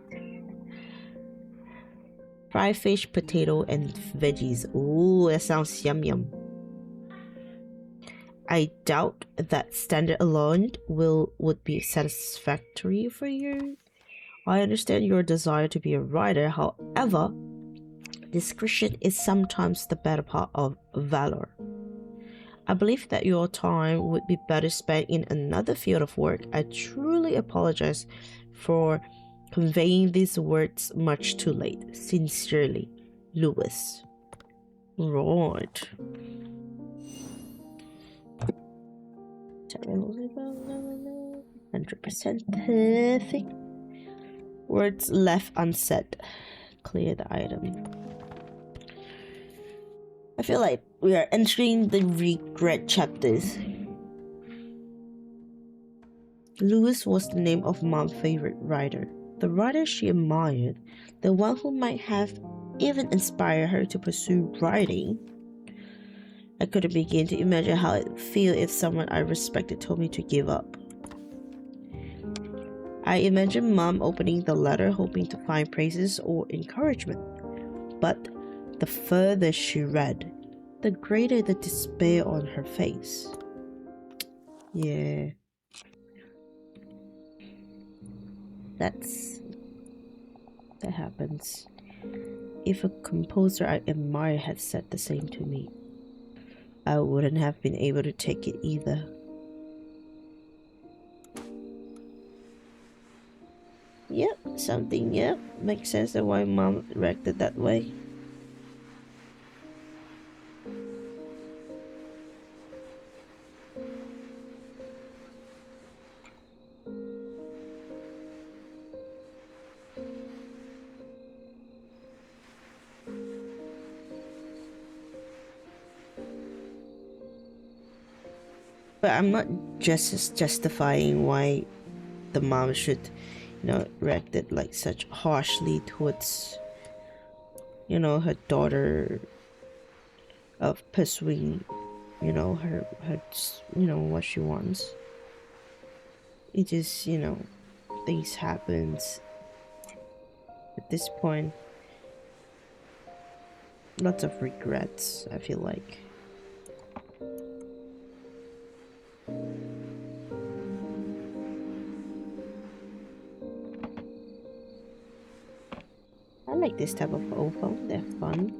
B: Fried fish, potato, and veggies. Ooh, that sounds yum yum. I doubt that standard alone would be satisfactory for you. I understand your desire to be a writer, however, discretion is sometimes the better part of valor. I believe that your time would be better spent in another field of work. I truly apologize for conveying these words much too late. Sincerely, Lewis. Right. 100% perfect. Words left unsaid. Clear the item. I feel like we are entering the regret chapters. Lewis was the name of Mom's favorite writer. The writer she admired. The one who might have even inspired her to pursue writing. I couldn't begin to imagine how it would feel if someone I respected told me to give up. I imagined Mom opening the letter hoping to find praises or encouragement. But the further she read, the greater the despair on her face. Yeah. That happens. If a composer I admire had said the same to me, I wouldn't have been able to take it either. Yep, makes sense of why Mom reacted that way. But I'm not just justifying why the mom should, reacted like such harshly towards, her daughter of pursuing, her, what she wants. It just, things happens. At this point, lots of regrets, I feel like. like this type of opal. They're fun.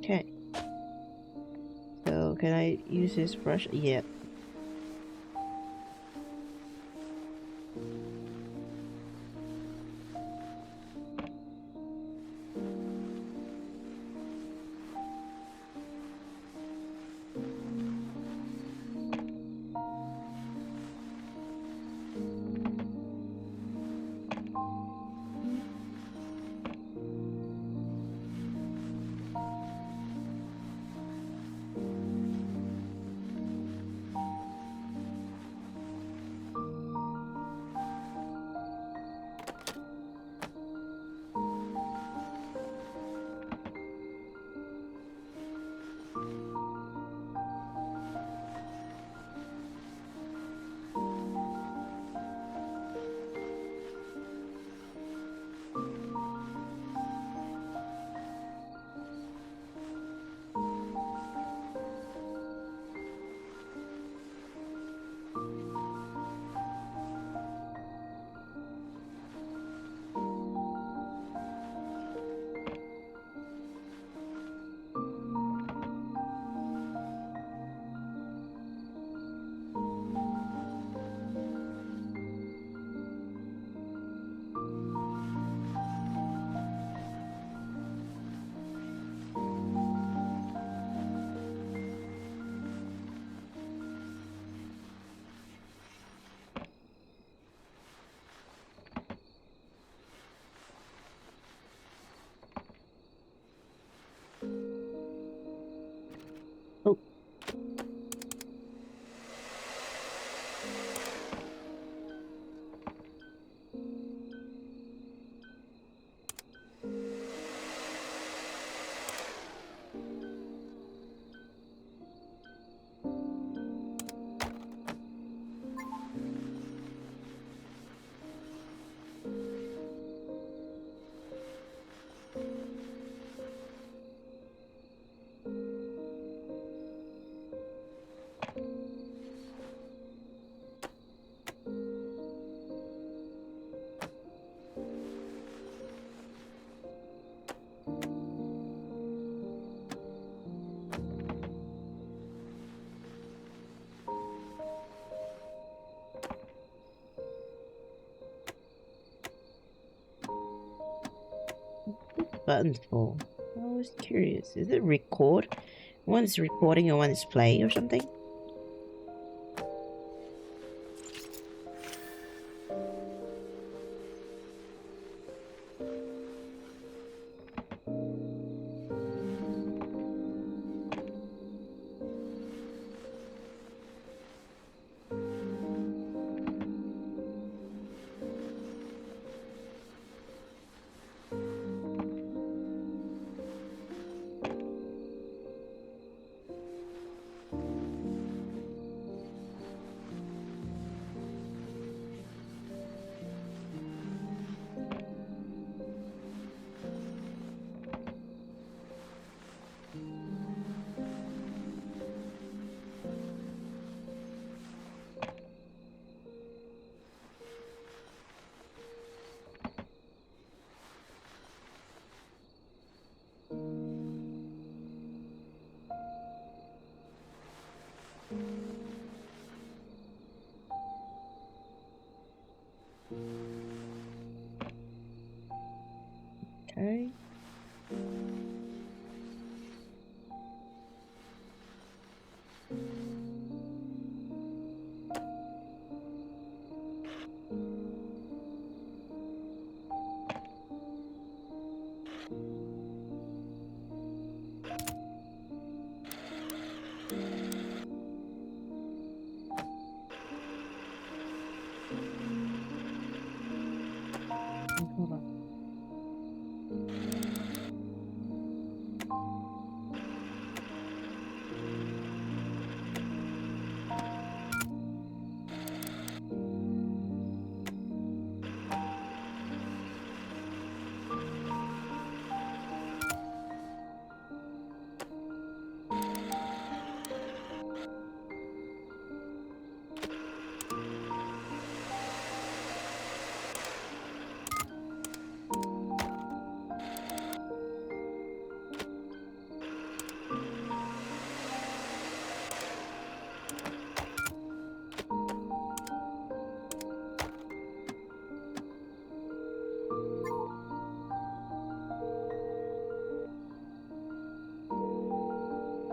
B: Okay. So can I use this brush? Yep. Oh. Buttons for? I was curious. Is it record? One is recording and one is play or something? Okay. Hold on.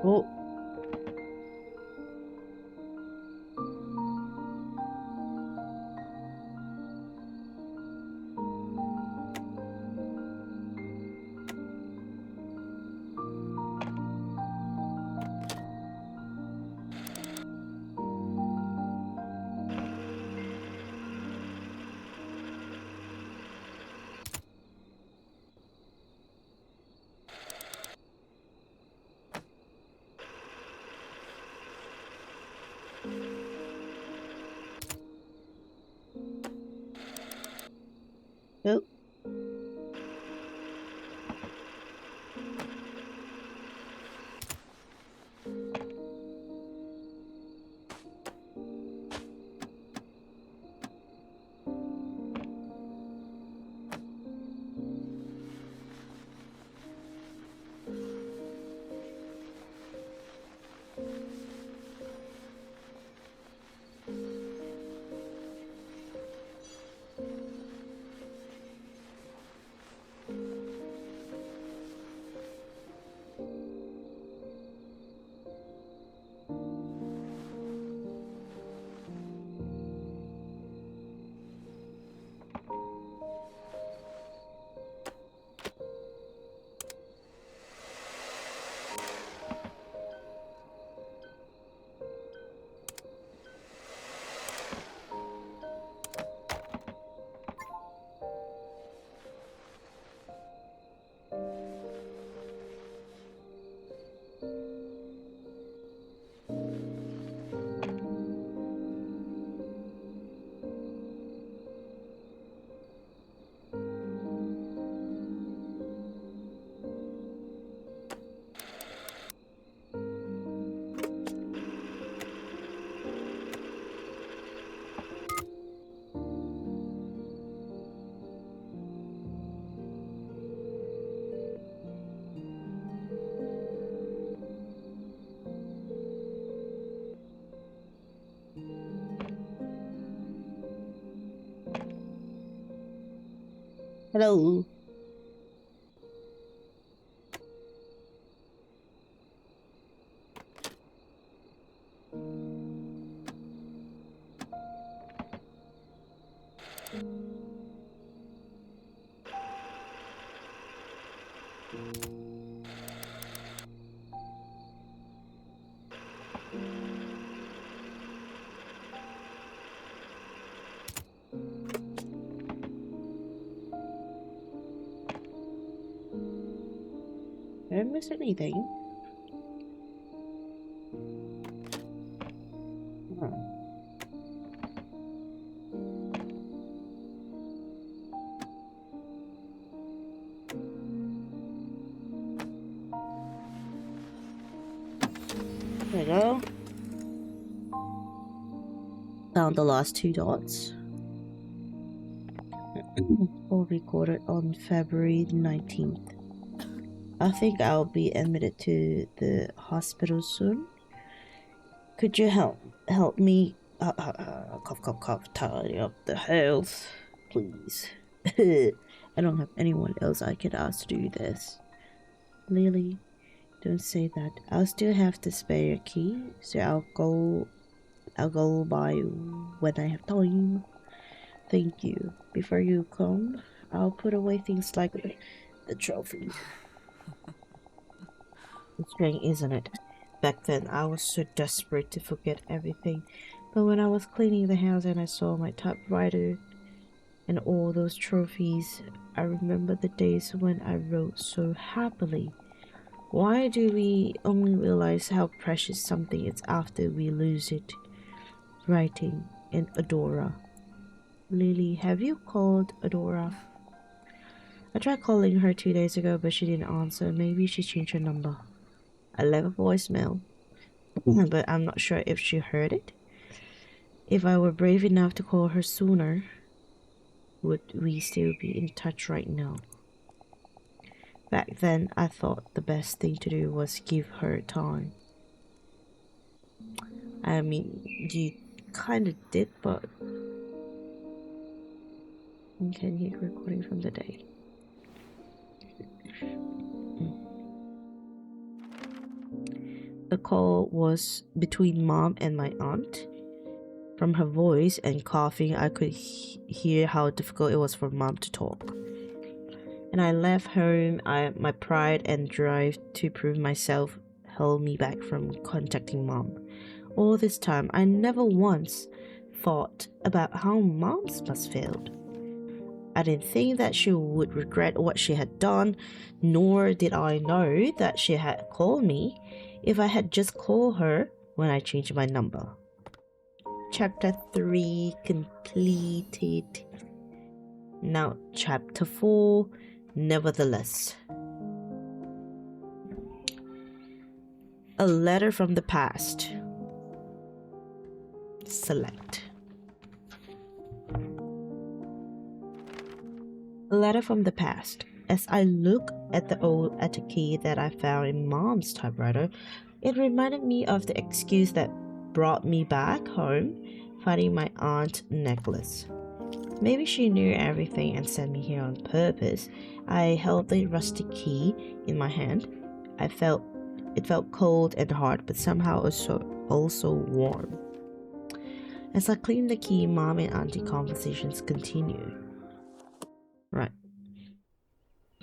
B: Oh. Oh. Hello. Did I miss anything? Oh. There we go. Found the last 2 dots. All recorded on February 19th. I think I'll be admitted to the hospital soon. Could you help me cough tidy up the house, please? I don't have anyone else I could ask to do this. Lily, don't say that. I'll still have the spare key, so I'll go by when I have time. Thank you. Before you come, I'll put away things like the trophy. It's strange, isn't it? Back then, I was so desperate to forget everything. But when I was cleaning the house and I saw my typewriter and all those trophies, I remember the days when I wrote so happily. Why do we only realize how precious something is after we lose it? Writing in Adora. Lily, have you called Adora? I tried calling her 2 days ago, but she didn't answer. Maybe she changed her number. I left a voicemail, but I'm not sure if she heard it. If I were brave enough to call her sooner, would we still be in touch right now? Back then, I thought the best thing to do was give her time. I mean, you kind of did, but you can hear recording from the day. The call was between Mom and my aunt. From her voice and coughing, I could hear how difficult it was for Mom to talk. And I left home. My pride and drive to prove myself held me back from contacting Mom. All this time, I never once thought about how Mom's must feel. I didn't think that she would regret what she had done, nor did I know that she had called me if I had just called her when I changed my number. Chapter 3 completed. Now chapter 4, nevertheless. A letter from the past. Select. A letter from the past. As I look at the old etiquette that I found in Mom's typewriter, it reminded me of the excuse that brought me back home, finding my aunt's necklace. Maybe she knew everything and sent me here on purpose. I held the rusty key in my hand. It felt cold and hard, but somehow also warm. As I cleaned the key, Mom and Auntie conversations continued. Right.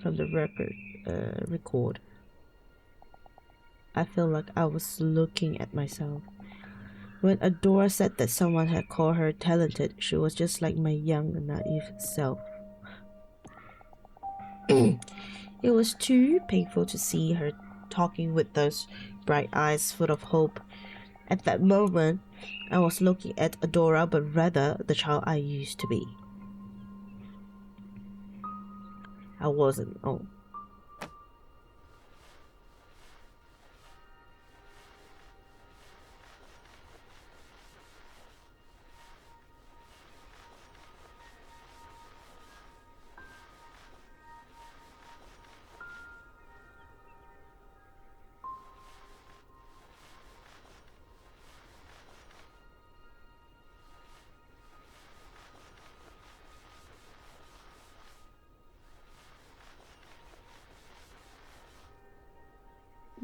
B: From the record. I feel like I was looking at myself. When Adora said that someone had called her talented, she was just like my young, naive self. It was too painful to see her talking with those bright eyes full of hope. At that moment, I was looking at Adora, but rather the child I used to be. I wasn't. Oh.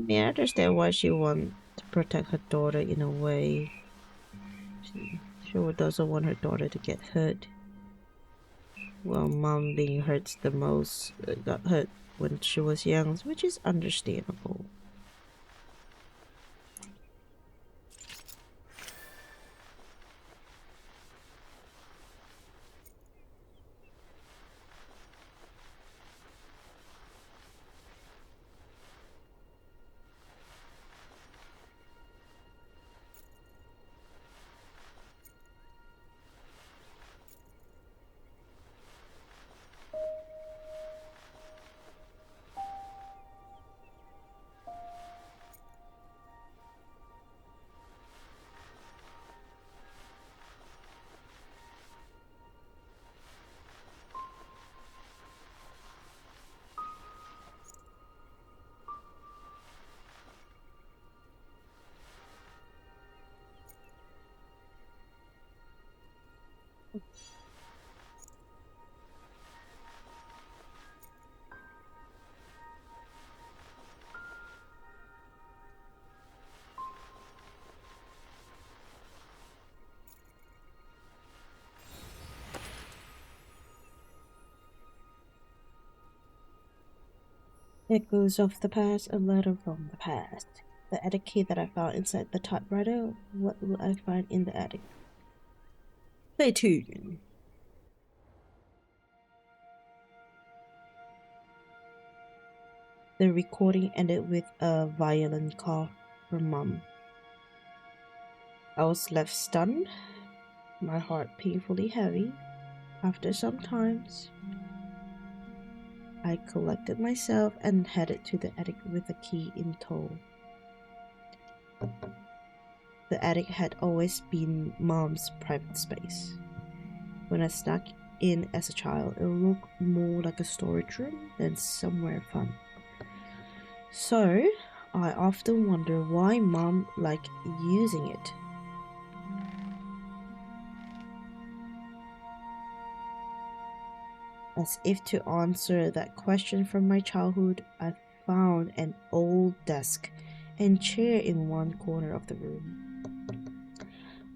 B: I understand why she wants to protect her daughter in a way. She sure doesn't want her daughter to get hurt. Well, Mom being hurt the most got hurt when she was young, which is understandable. Echoes of the past, a letter from the past. the attic key that I found inside the typewriter. What will I find in the attic? Stay tuned. The recording ended with a violent call from Mom. I was left stunned, my heart painfully heavy. After some time, I collected myself and headed to the attic with the key in tow. The attic had always been Mom's private space. When I snuck in as a child, it looked more like a storage room than somewhere fun. So, I often wonder why Mom liked using it. As if to answer that question from my childhood, I found an old desk and chair in one corner of the room.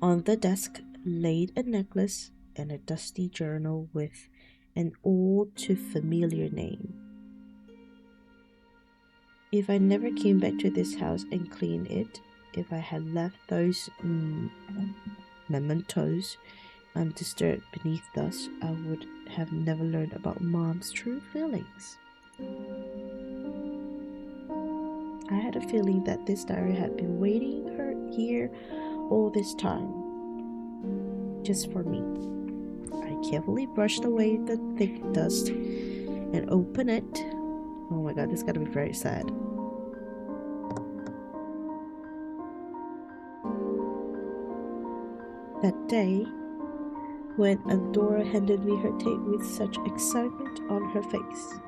B: On the desk laid a necklace and a dusty journal with an all too familiar name. If I never came back to this house and cleaned it, if I had left those mementos undisturbed beneath us, I would have never learned about Mom's true feelings. I had a feeling that this diary had been waiting here all this time, just for me. I carefully brushed away the thick dust and opened it. Oh my god, this is gonna be very sad. That day, when Adora handed me her tape with such excitement on her face,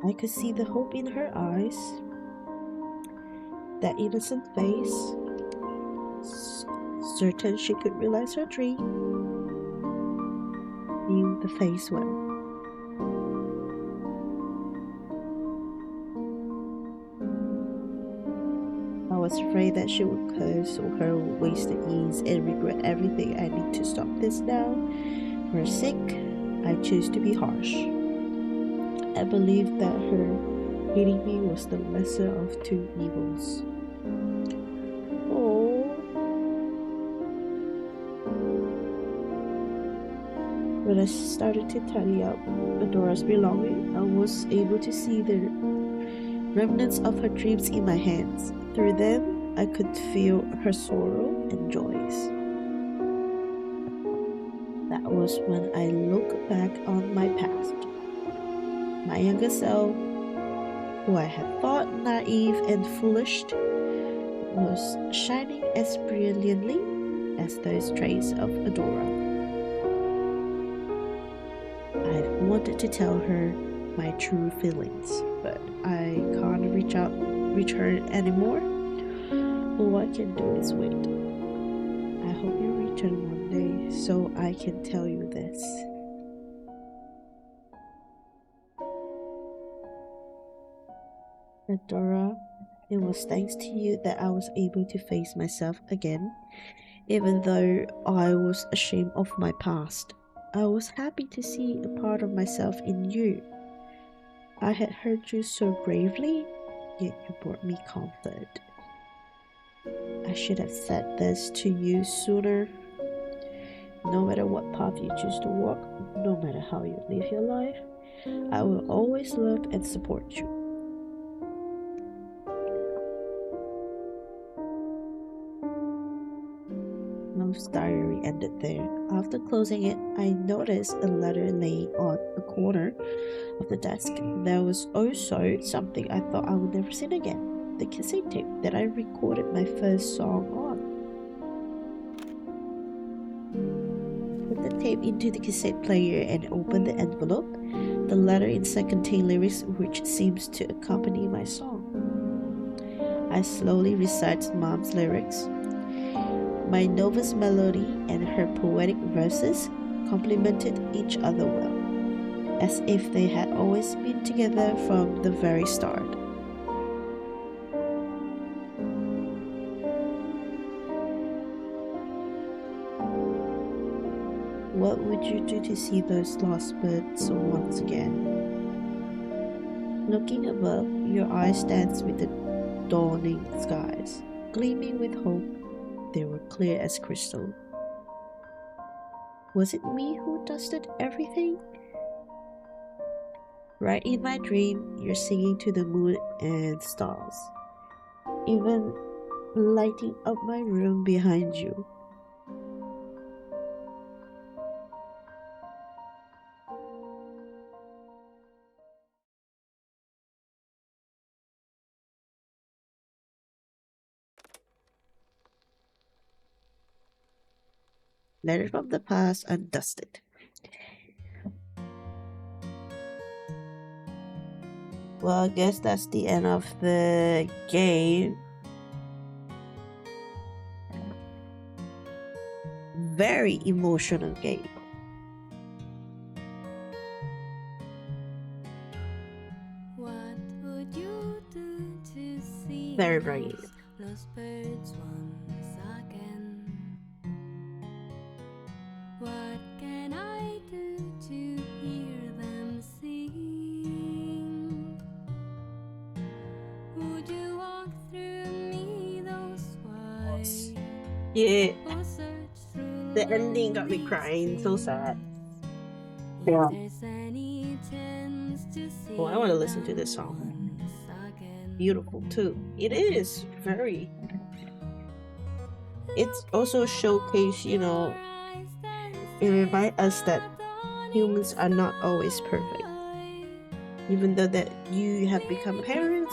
B: I could see the hope in her eyes, that innocent face, certain she could realize her dream. Knew the face well. I was afraid that she would curse or her wasted years and regret everything. I need to stop this now. For her sake, I choose to be harsh. I believed that her hating me was the lesser of two evils. Oh. When I started to tidy up Adora's belongings, I was able to see the remnants of her dreams in my hands. Through them, I could feel her sorrow and joys. That was when I looked back on my past. My younger self, who I had thought naive and foolish, was shining as brilliantly as those traits of Adora. I wanted to tell her my true feelings, but I can't reach her anymore. All I can do is wait. I hope you return one day so I can tell you this. Adora, it was thanks to you that I was able to face myself again, even though I was ashamed of my past. I was happy to see a part of myself in you. I had hurt you so gravely, yet you brought me comfort. I should have said this to you sooner. No matter what path you choose to walk, no matter how you live your life, I will always love and support you. Mom's diary ended there. After closing it, I noticed a letter laying on a corner of the desk. There was also something I thought I would never see again, the cassette tape that I recorded my first song on. Put the tape into the cassette player and opened the envelope. The letter inside contained lyrics which seems to accompany my song. I slowly recited Mom's lyrics. My novice melody and her poetic verses complemented each other well, as if they had always been together from the very start. What would you do to see those lost birds once again? Looking above, your eyes dance with the dawning skies, gleaming with hope. They were clear as crystal. Was it me who dusted everything? Right in my dream, you're singing to the moon and stars, even lighting up my room behind you. Letter from the past, undusted. Well, I guess that's the end of the game. Very emotional game.
C: What would you do to see
B: Very, very.
C: those lost birds once again? What can I do to hear them sing? Would you walk through me those wide
B: Yeah,
C: or search through
B: the ending got me
C: lonely
B: crying. So sad.
C: If
B: Yeah.
C: there's any chance to see
B: Oh, I want to listen to this song.
C: once again.
B: Beautiful too. It is very. It's also showcase, it reminds us that humans are not always perfect. Even though that you have become parents,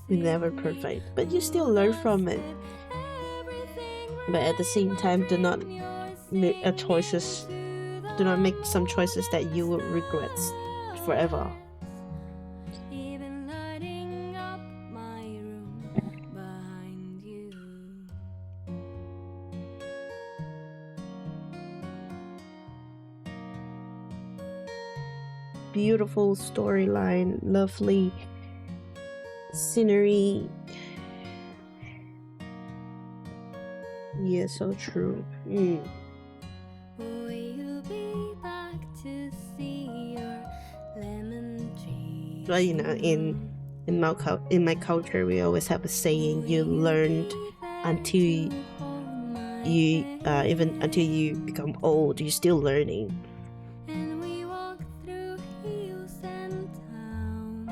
B: you're never perfect, but you still learn from it. But at the same time, do not make some choices that you will regret forever.
C: Even lighting up my room behind you.
B: Beautiful storyline, lovely scenery. Yeah, so true.
C: Will you be back to see your lemon tree?
B: Well, in my culture, we always have a saying: you learned until until you become old, you're still learning.
C: And we walk through hills and towns,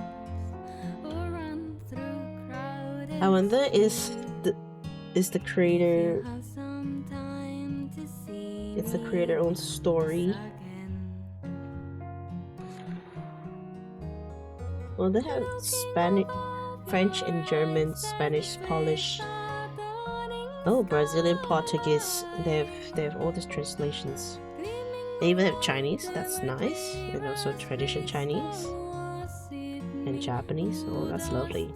C: or run through crowded
B: I wonder is the creator
C: have some time to see
B: it's the creator own story. Well, they have Spanish, French and German, Spanish, Polish. Oh, Brazilian, Portuguese. They have all these translations. They even have Chinese. That's nice, and also tradition Chinese and Japanese. Oh, that's lovely.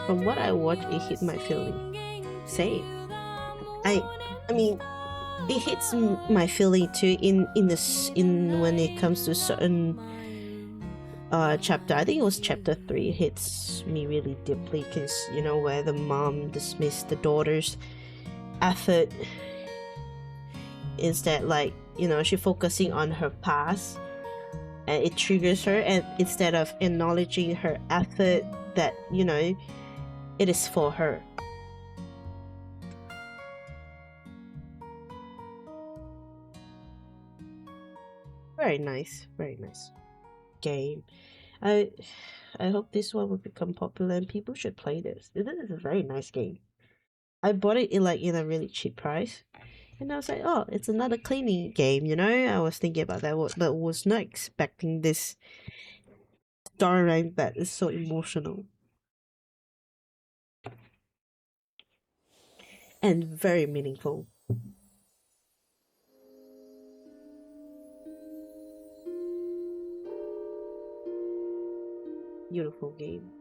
B: From what I watched, it hit my feeling. Same. I mean, it hits my feeling too in when it comes to certain chapter. I think it was chapter 3. It hits me really deeply because where the mom dismissed the daughter's effort instead, she focusing on her past, and it triggers her, and instead of acknowledging her effort that it is for her. Very nice game. I hope this one will become popular and people should play this. This is a very nice game. I bought it in a really cheap price, and I was like, oh, it's another cleaning game. I was thinking about that, but was not expecting this storyline that is so emotional and very meaningful. Beautiful game.